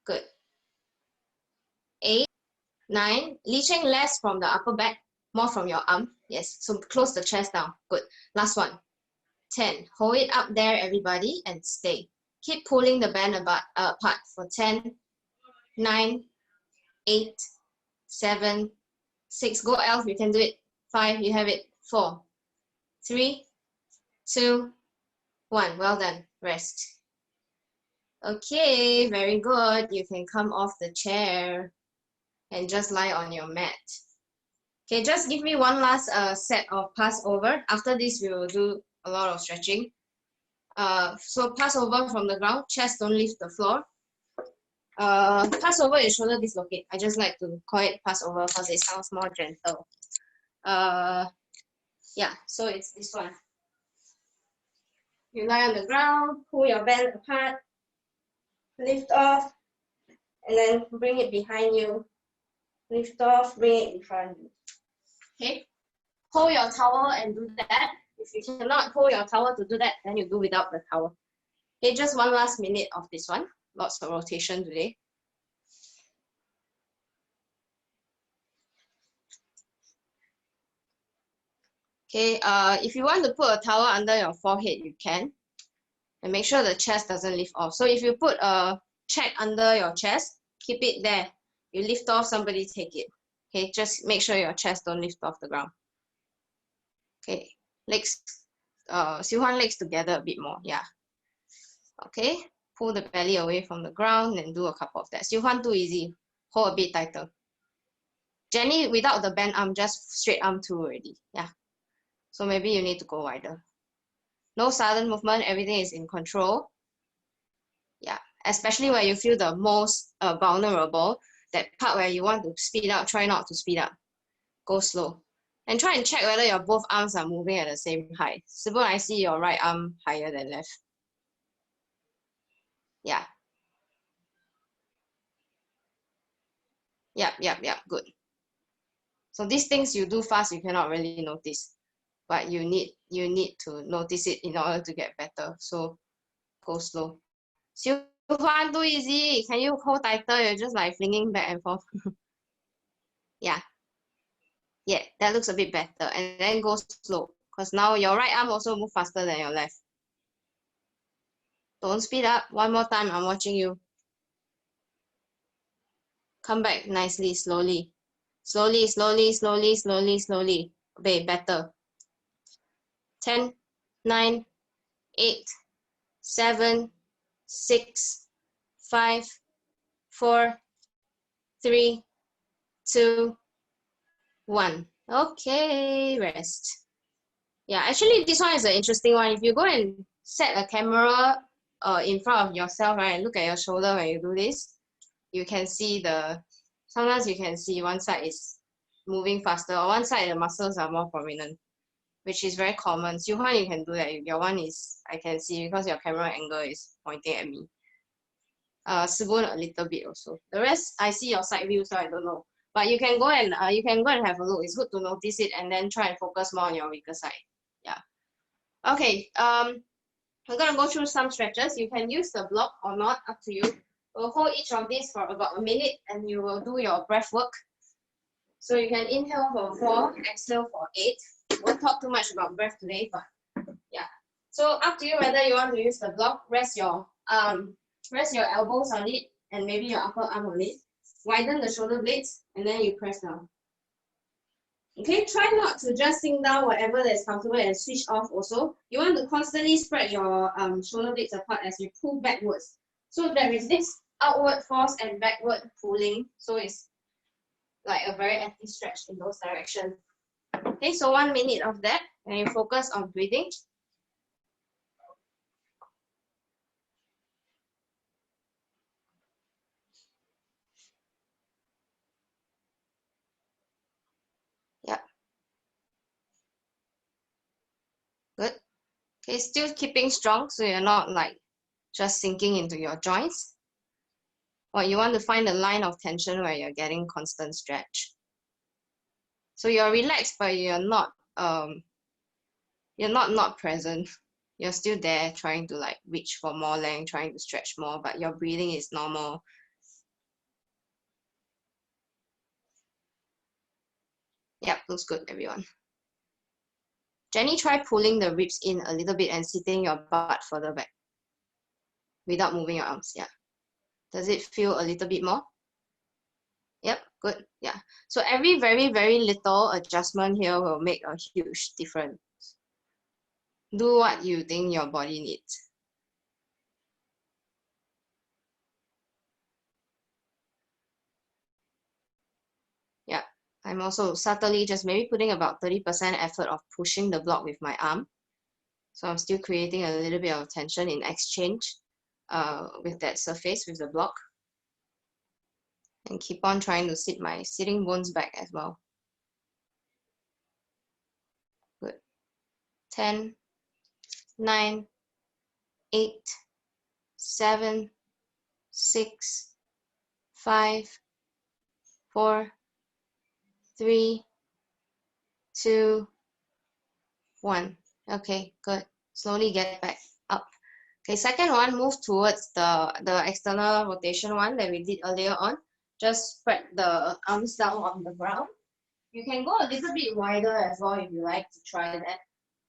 Good. 8, 9. Reaching less from the upper back, more from your arm. Yes, so close the chest down. Good. Last one. 10. Hold it up there, everybody, and stay. Keep pulling the band apart for 10, 9, 8, 7, 6. Go, Elf, you can do it. 5, you have it. 4, 3, 2, 1. Well done. Rest. Okay, very good. You can come off the chair and just lie on your mat. Okay, just give me one last set of pass over. After this, we will do a lot of stretching. So pass over from the ground, chest don't lift the floor. Pass over is shoulder dislocate. I just like to call it pass over because it sounds more gentle. Yeah, so it's this one. You lie on the ground, pull your band apart, lift off, and then bring it behind you. Lift off, bring it in front of you. Okay? Hold your towel and do that. If you cannot hold your towel to do that, then you do without the towel. Okay, just one last minute of this one. Lots of rotation today. Okay, if you want to put a towel under your forehead, you can. And make sure the chest doesn't lift off. So if you put a check under your chest, keep it there. You lift off, somebody take it. Okay, just make sure your chest don't lift off the ground. Okay, legs, Xiuhuan legs together a bit more, yeah. Okay, pull the belly away from the ground and do a couple of that. Xiuhuan too easy, hold a bit tighter. Jenny, without the bend arm, just straight arm too already, yeah. So maybe you need to go wider. No sudden movement, everything is in control. Yeah, especially where you feel the most vulnerable, that part where you want to speed up, try not to speed up. Go slow. And try and check whether your both arms are moving at the same height. Suppose I see your right arm higher than left. Yeah. Yep, good. So these things you do fast, you cannot really notice. But you need to notice it in order to get better. So go slow. Yuhan, too easy. Can you hold tighter? You're just like flinging back and forth. Yeah. Yeah, that looks a bit better. And then go slow. Because now your right arm also move faster than your left. Don't speed up. One more time. I'm watching you. Come back nicely, slowly. Slowly, slowly, slowly, slowly, slowly. Okay, better. 10, 9, 8, 7, 6, 5, 4, 3, 2, 1. Okay, rest. Yeah, actually this one is an interesting one. If you go and set a camera in front of yourself, right, and look at your shoulder when you do this, you can see sometimes you can see one side is moving faster or one side the muscles are more prominent, which is very common. Yuhan, you can do that. Your one is, I can see because your camera angle is pointing at me. Sibun a little bit also. The rest, I see your side view, so I don't know. But you can go and have a look. It's good to notice it and then try and focus more on your weaker side. Yeah. Okay. We're gonna go through some stretches. You can use the block or not, up to you. We'll hold each of these for about a minute, and you will do your breath work. So you can inhale for 4, exhale for 8. Won't talk too much about breath today, but yeah. So up to you whether you want to use the block. Rest your elbows on it and maybe your upper arm on it. Widen the shoulder blades and then you press down. Okay, try not to just sink down whatever that is comfortable and switch off also. You want to constantly spread your shoulder blades apart as you pull backwards. So there is this outward force and backward pulling. So it's like a very active stretch in those directions. Okay, so 1 minute of that and you focus on breathing. Yeah. Good. Okay, still keeping strong so you're not like just sinking into your joints. Or you want to find a line of tension where you're getting constant stretch. So you're relaxed, but you're not present. You're still there trying to like reach for more length, trying to stretch more, but your breathing is normal. Yep, looks good, everyone. Jenny, try pulling the ribs in a little bit and sitting your butt further back without moving your arms. Yeah. Does it feel a little bit more? Yep, good. Yeah. So every very, very little adjustment here will make a huge difference. Do what you think your body needs. Yeah, I'm also subtly just maybe putting about 30% effort of pushing the block with my arm. So I'm still creating a little bit of tension in exchange with that surface, with the block. And keep on trying to sit my sitting bones back as well. Good. 10, 9, 8, 7, 6, 5, 4, 3, 2, 1. Okay, good. Slowly get back up. Okay, second one, move towards the external rotation one that we did earlier on. Just spread the arms down on the ground. You can go a little bit wider as well if you like to try that.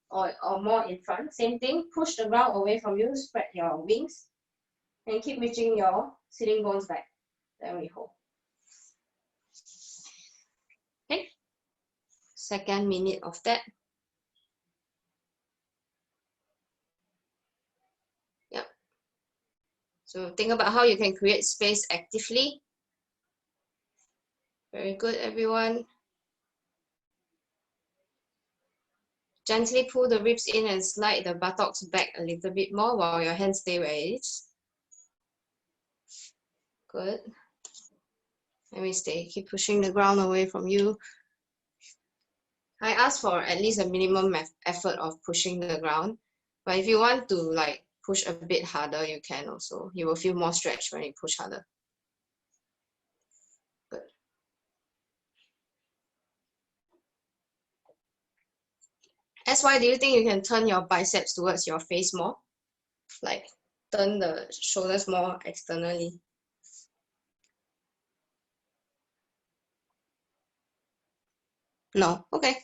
Or more in front. Same thing, push the ground away from you, spread your wings, and keep reaching your sitting bones back. Then we hold. Okay. Second minute of that. Yep. So think about how you can create space actively. Very good, everyone. Gently pull the ribs in and slide the buttocks back a little bit more while your hands stay where it is. Good. Let me stay. Keep pushing the ground away from you. I ask for at least a minimum effort of pushing the ground. But if you want to like push a bit harder, you can also. You will feel more stretch when you push harder. Good. That's why do you think you can turn your biceps towards your face more? Like turn the shoulders more externally. No, okay.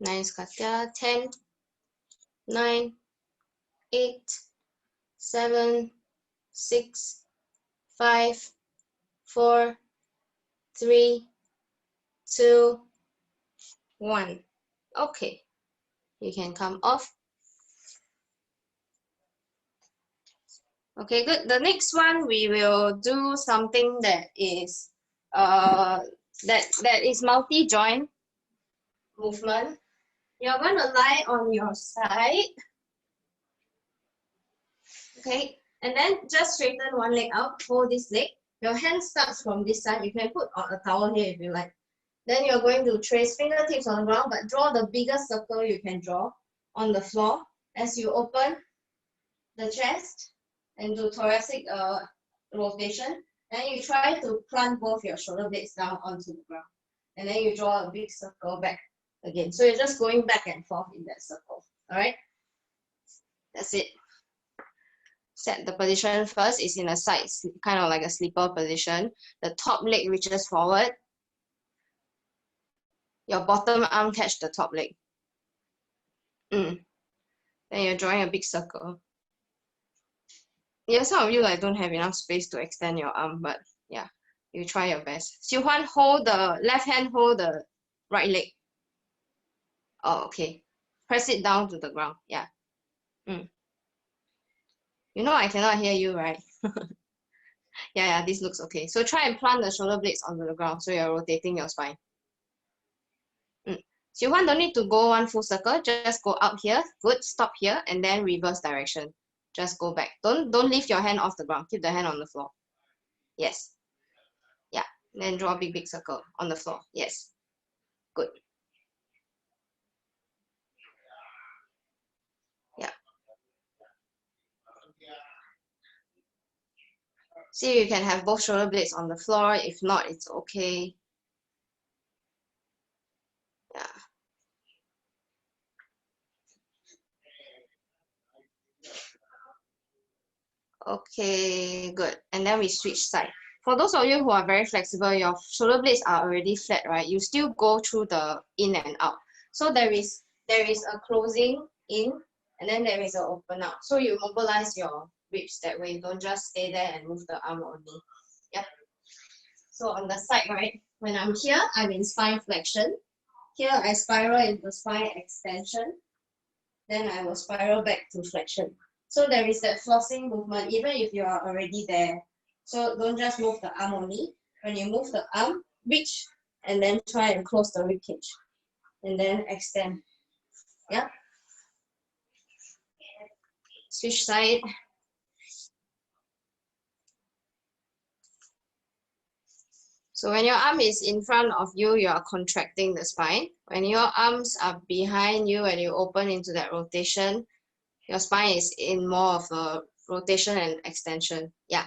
Nice, Katya. 10, 9, 8, 7, 6, 5, 4, 3, 2, 1. Okay, you can come off. Okay, good. The next one we will do something that is that is multi-joint movement. You're going to lie on your side. Okay, and then just straighten one leg out, hold this leg. Your hand starts from this side. You can put a towel here if you like. Then you're going to trace fingertips on the ground, but draw the biggest circle you can draw on the floor as you open the chest and do thoracic rotation. Then you try to plant both your shoulder blades down onto the ground. And then you draw a big circle back again. So you're just going back and forth in that circle. All right? That's it. Set the position first. It's in a side, kind of like a sleeper position. The top leg reaches forward. Your bottom arm catch the top leg. Then you're drawing a big circle. Yeah, some of you like don't have enough space to extend your arm, but yeah, you try your best. Xiu Huan, hold the left hand, hold the right leg. Oh, okay. Press it down to the ground. Yeah. You know I cannot hear you, right? Yeah, this looks okay. So try and plant the shoulder blades onto the ground so you're rotating your spine. Xiu Huan, don't need to go one full circle. Just go up here. Good. Stop here and then reverse direction. Just go back. Don't lift your hand off the ground. Keep the hand on the floor. Yes. Yeah. Then draw a big circle on the floor. Yes. Good. Yeah. See if you can have both shoulder blades on the floor. If not, it's okay. Yeah. Okay, good. And then we switch side. For those of you who are very flexible, your shoulder blades are already flat, right? You still go through the in and out. So there is a closing in and then there is an open out. So you mobilize your ribs that way. Don't just stay there and move the arm only. Yep. So on the side, right? When I'm here, I'm in spine flexion. Here I spiral into spine extension. Then I will spiral back to flexion. So there is that flossing movement even if you are already there. So don't just move the arm only. When you move the arm, reach and then try and close the rib cage. And then extend. Yeah. Switch side. So when your arm is in front of you, you are contracting the spine. When your arms are behind you and you open into that rotation, your spine is in more of a rotation and extension. Yeah.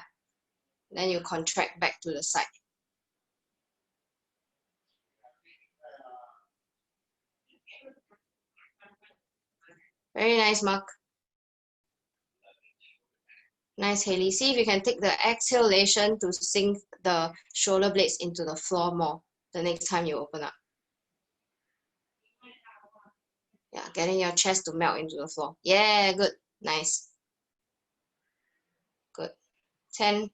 Then you contract back to the side. Very nice, Mark. Nice, Haley. See if you can take the exhalation to sink the shoulder blades into the floor more the next time you open up. Yeah, getting your chest to melt into the floor. Yeah, good. Nice. Good. 10.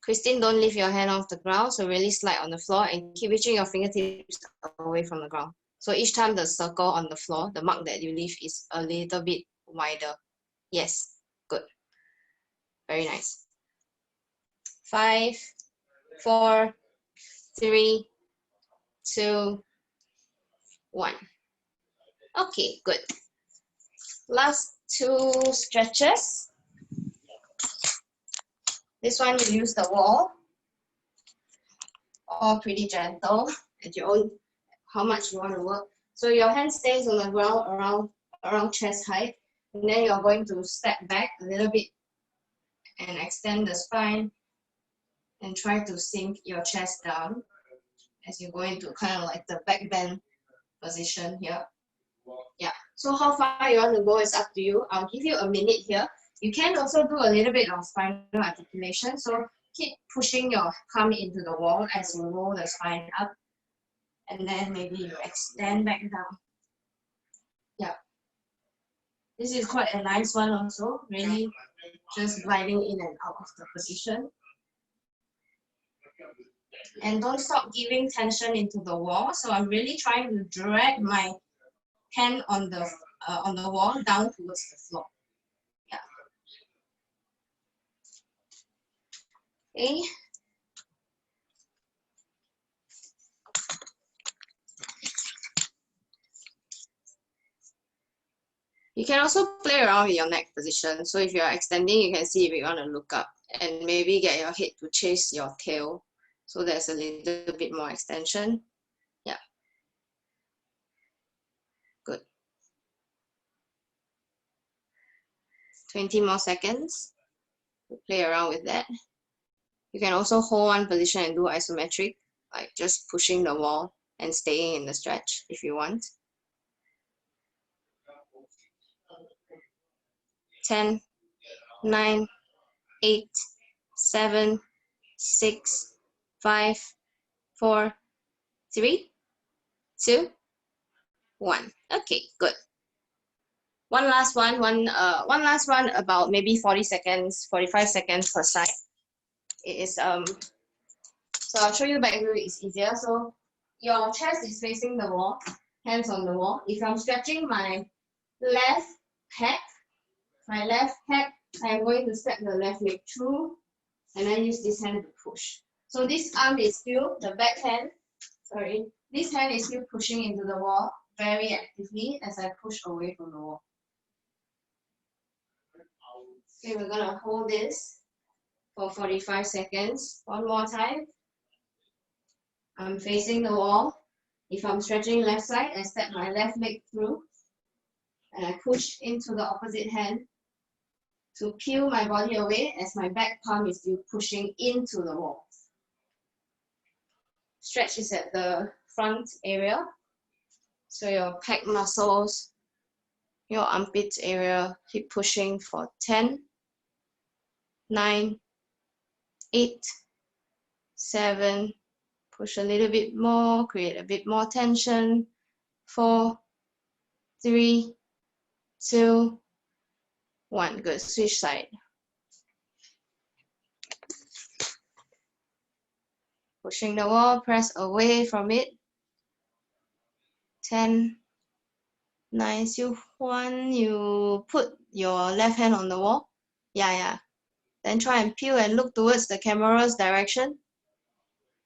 Christine, don't lift your hand off the ground. So really slide on the floor and keep reaching your fingertips away from the ground. So each time the circle on the floor, the mark that you leave is a little bit wider. Yes, good. Very nice. 5, 4, 3, 2, 1. Okay, good. Last 2 stretches. This one you use the wall. All pretty gentle at your own, how much you want to work. So your hand stays on the ground around chest height. And then you're going to step back a little bit and extend the spine and try to sink your chest down as you go into kind of like the back bend position here. Yeah. So how far you want to go is up to you. I'll give you a minute here. You can also do a little bit of spinal articulation. So keep pushing your palm into the wall as you roll the spine up. And then maybe you extend back down. Yeah. This is quite a nice one also. Really just gliding in and out of the position. And don't stop giving tension into the wall. So I'm really trying to drag my hand on the wall down towards the floor. Yeah. Okay. You can also play around with your neck position. So if you're extending, you can see if you want to look up and maybe get your head to chase your tail. So there's a little bit more extension. Yeah. Good. 20 more seconds. Play around with that. You can also hold one position and do isometric, like just pushing the wall and staying in the stretch if you want. 10, 9, 8, 7, 6, 5, 4, 3, 2, 1. Okay, good. One last one about maybe 40 seconds, 45 seconds per side. It is so I'll show you back view, it's easier. So your chest is facing the wall, hands on the wall. If I'm stretching my left pec, I'm going to step the left leg through and then use this hand to push. So this arm is still, the back hand, this hand is still pushing into the wall very actively as I push away from the wall. Okay, we're gonna hold this for 45 seconds. One more time. I'm facing the wall. If I'm stretching left side, I step my left leg through and I push into the opposite hand to peel my body away as my back palm is still pushing into the wall. Stretch is at the front area. So your pec muscles, your armpits area, keep pushing for 10, 9, 8, 7, push a little bit more, create a bit more tension. 4, 3, 2, 1. Good. Switch side. Pushing the wall, press away from it. 10, 9, 1. You put your left hand on the wall. Yeah. Then try and peel and look towards the camera's direction.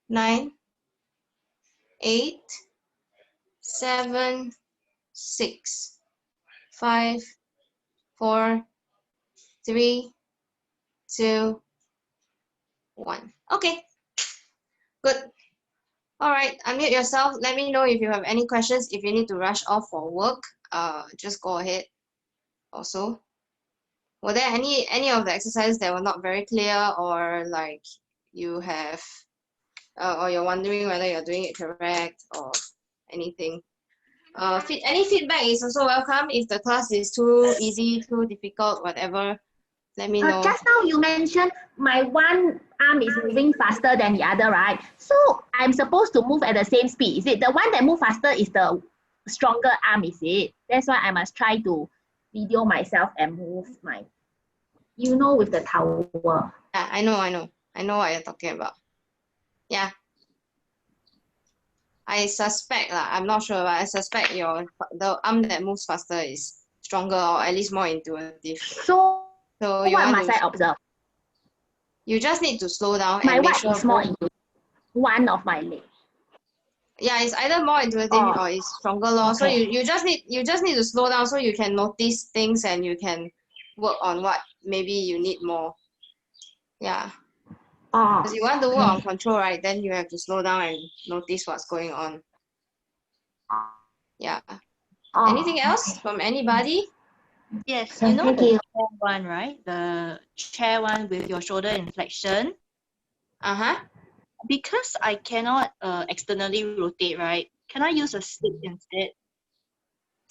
9, 8, 7, 6, 5, 4, 3, 2, 1. Okay. Good. All right, unmute yourself. Let me know if you have any questions. If you need to rush off for work, just go ahead. Also, were there any of the exercises that were not very clear, or like you have, or you're wondering whether you're doing it correct or anything? Any feedback is also welcome. If the class is too easy, too difficult, whatever, let me know. Just now you mentioned my one arm is moving faster than the other, right? So I'm supposed to move at the same speed. Is it the one that moves faster is the stronger arm, is it? That's why I must try to video myself and move my, with the towel. Yeah, I know what you're talking about. Yeah. I suspect, I'm not sure, but I suspect the arm that moves faster is stronger or at least more intuitive. So you what must I observe? You just need to slow down my and make right sure is more intuitive. One of my legs. Yeah, it's either more intuitive or it's stronger. Okay. So you just need to slow down so you can notice things and you can work on what maybe you need more. Yeah. Because you want to work on control, right? Then you have to slow down and notice what's going on. Yeah. Anything else from anybody? Yes, you know the chair one, right? The chair one with your shoulder inflection. Because I cannot externally rotate, right? Can I use a stick instead?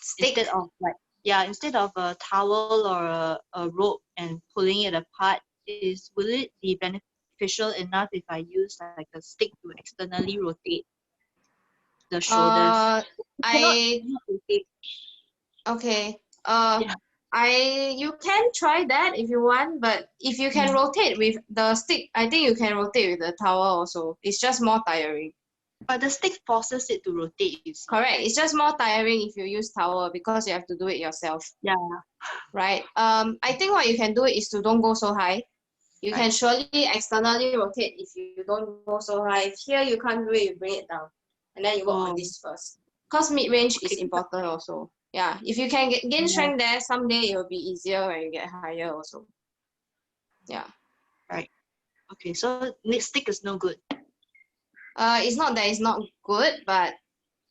Stick. instead of a towel or a rope and pulling it apart, will it be beneficial enough if I use like a stick to externally rotate the shoulders? I rotate. Okay. Yeah. You can try that if you want, but if you can rotate with the stick, I think you can rotate with the towel also. It's just more tiring. But the stick forces it to rotate, you see. Correct. It's just more tiring if you use towel because you have to do it yourself. Yeah. Right. I think what you can do is to don't go so high. You can surely externally rotate if you don't go so high. If here you can't do it, you bring it down. And then you work on this first. Because mid-range is important also. Yeah. If you can gain strength there, someday it will be easier when you get higher also. Yeah. Right. Okay, so stick is no good. It's not that it's not good, but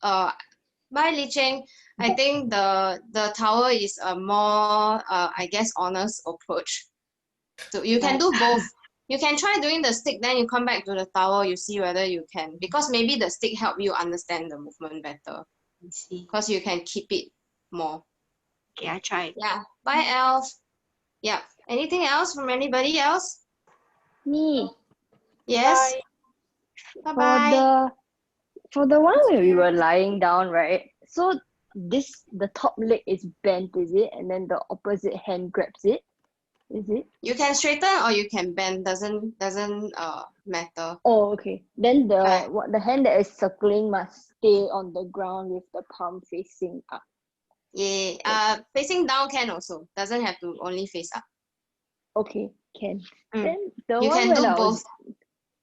by Li Cheng, I think the tower is a more I guess honest approach. So you can do both. You can try doing the stick, then you come back to the tower, you see whether you can, because maybe the stick help you understand the movement better. I see. Because you can keep it more. Okay, I try. Yeah. Bye, Elf. Yeah. Anything else from anybody else? Me. Yes. For Bye-bye. the one where we were lying down, right? So the top leg is bent, is it? And then the opposite hand grabs it. Is it? You can straighten or you can bend. Doesn't matter. Oh, okay. Then Right. the hand that is circling must stay on the ground with the palm facing up. Yeah. Facing down can also. Doesn't have to only face up. Okay, can. Mm. Then the You one can when do I both.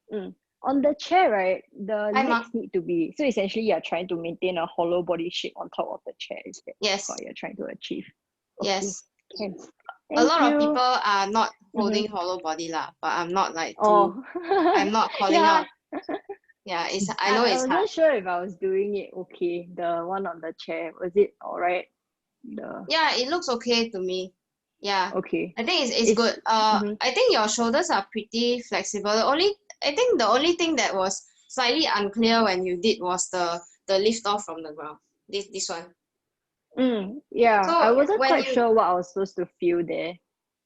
was on the chair, right? The Hi, Ma. legs need to be, so essentially you're trying to maintain a hollow body shape on top of the chair. Is that Yes. what you're trying to achieve? Okay, Yes. can. A Thank lot you. of people are not holding hollow body lah, but I'm not like Oh. I'm not calling Yeah. out. Yeah, I know I it's hard. wasn't sure if I was doing it okay. The one on the chair, was it all right? Yeah, it looks okay to me. Yeah. Okay. I think it's good. I think your shoulders are pretty flexible. I think the only thing that was slightly unclear when you did was the lift off from the ground. This one. Yeah, So I wasn't when quite you sure what I was supposed to feel there.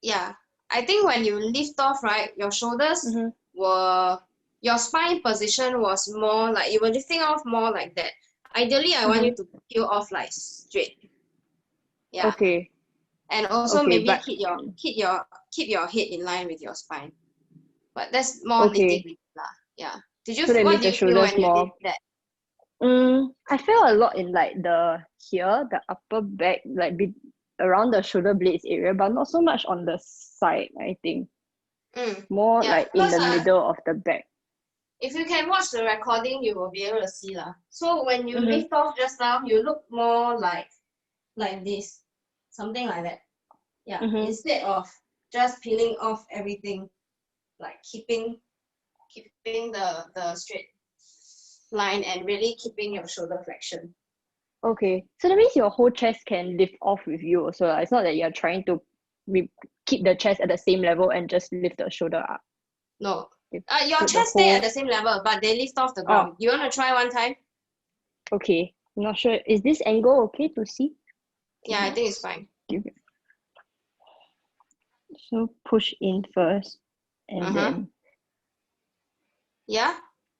Yeah, I think when you lift off, right, your shoulders were your spine position was more like you were lifting off more like that. Ideally, I want you to peel off like straight. Yeah. Okay. And also Okay, maybe but keep your head in line with your spine. But that's more okay. nitty-gritty lah. Yeah. So that What means do the you feel when shoulders you more. did that? I feel a lot in like the upper back, like around the shoulder blades area, but not so much on the side, I think. More Yeah, like in the middle of the back. if you can watch the recording, you will be able to see lah. So when you lift off just now, you look more like this, something like that. Yeah, instead of just peeling off everything, like keeping the straight line and really keeping your shoulder flexion. Okay, so that means your whole chest can lift off with you also. It's not that you're trying to keep the chest at the same level and just lift the shoulder up. No, your chest stay at the same level, but they lift off the ground. You want to try one time? Okay, I'm not sure. Is this angle okay to see? Yeah, I think it's fine. So push in first, and then. Yeah,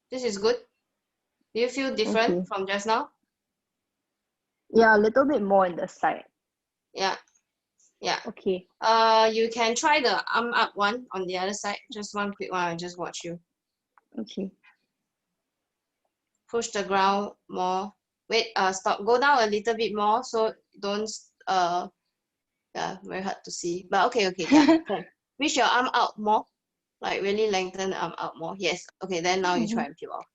this is good. Do you feel different from just now? Yeah, a little bit more in the side. Yeah. Okay. You can try the arm up one on the other side. Just one quick one. I'll just watch you. Okay. Push the ground more. Wait. Stop. Go down a little bit more. So don't. Yeah, very hard to see. But okay. Yeah. Reach your arm out more. Like really lengthen the arm out more. Yes. Okay. Then now you try and peel off.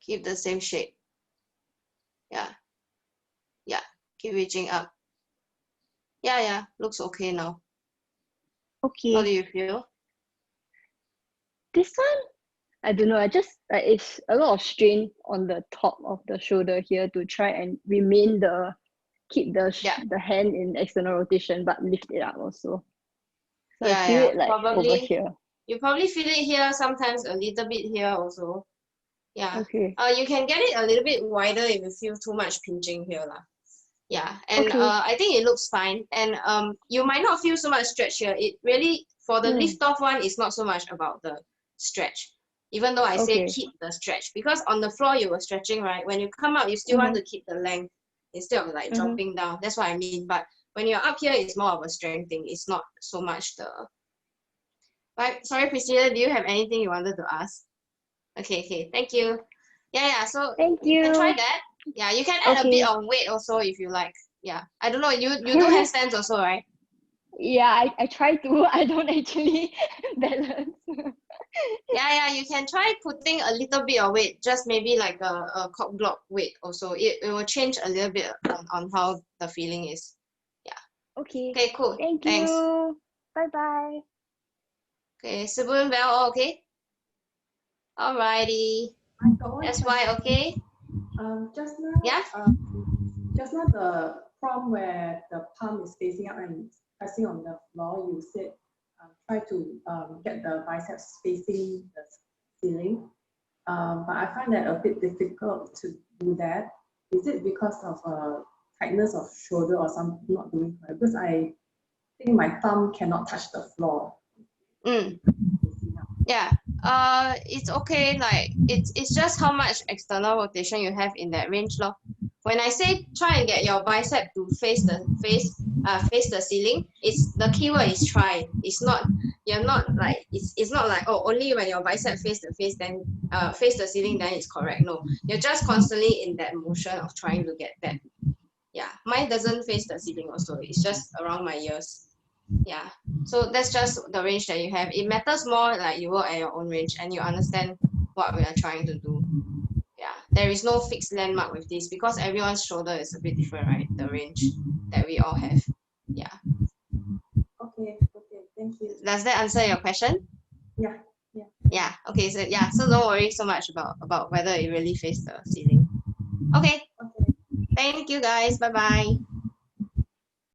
Keep the same shape. Yeah. Keep reaching up. Yeah. Looks okay now. Okay. How do you feel? This one, I don't know. I just it's a lot of strain on the top of the shoulder here to try and keep the hand in external rotation, but lift it up also. So I feel it like probably, over here. You probably feel it here, sometimes a little bit here also. Yeah. Okay. You can get it a little bit wider if you feel too much pinching here lah. Yeah, and Okay. I think it looks fine. And you might not feel so much stretch here. It really, for the lift off one, it's not so much about the stretch. Even though I say Okay. keep the stretch, because on the floor you were stretching, right? When you come out, you still want to keep the length instead of like dropping down. That's what I mean. But when you're up here, it's more of a strength thing. It's not so much the. Right? Sorry, Priscilla, do you have anything you wanted to ask? Okay, thank you. Yeah. So Thank you can try you. that. Yeah, you can add a bit of weight also if you like. Yeah, I don't know. You do handstands also, right? Yeah, I try to. I don't actually balance. Yeah, you can try putting a little bit of weight, just maybe like a cock block weight also. It will change a little bit on how the feeling is. Yeah. Okay. Okay, cool. Thank Thanks. you. Bye bye. Okay, Subun, well, all okay? Alrighty. I got one That's why, question. okay? Just now, Yeah? The prompt where the palm is facing up and pressing on the floor, you said try to get the biceps facing the ceiling. But I find that a bit difficult to do that. Is it because of tightness of shoulder or something not doing correct? Because I think my thumb cannot touch the floor. Yeah. It's okay. Like it's just how much external rotation you have in that range, lor. When I say try and get your bicep to face the ceiling, it's the keyword is try. It's not, you're not like, it's not like, oh, only when your bicep face the ceiling then it's correct. No, you're just constantly in that motion of trying to get that. Yeah, mine doesn't face the ceiling also. It's just around my ears. Yeah, so that's just the range that you have. It matters more like you work at your own range and you understand what we are trying to do. Yeah, there is no fixed landmark with this because everyone's shoulder is a bit different, right? The range that we all have. Yeah. Okay, thank you. Does that answer your question? Yeah. Yeah. Okay. So don't worry so much about whether it really faces the ceiling. Okay. Thank you guys. Bye bye.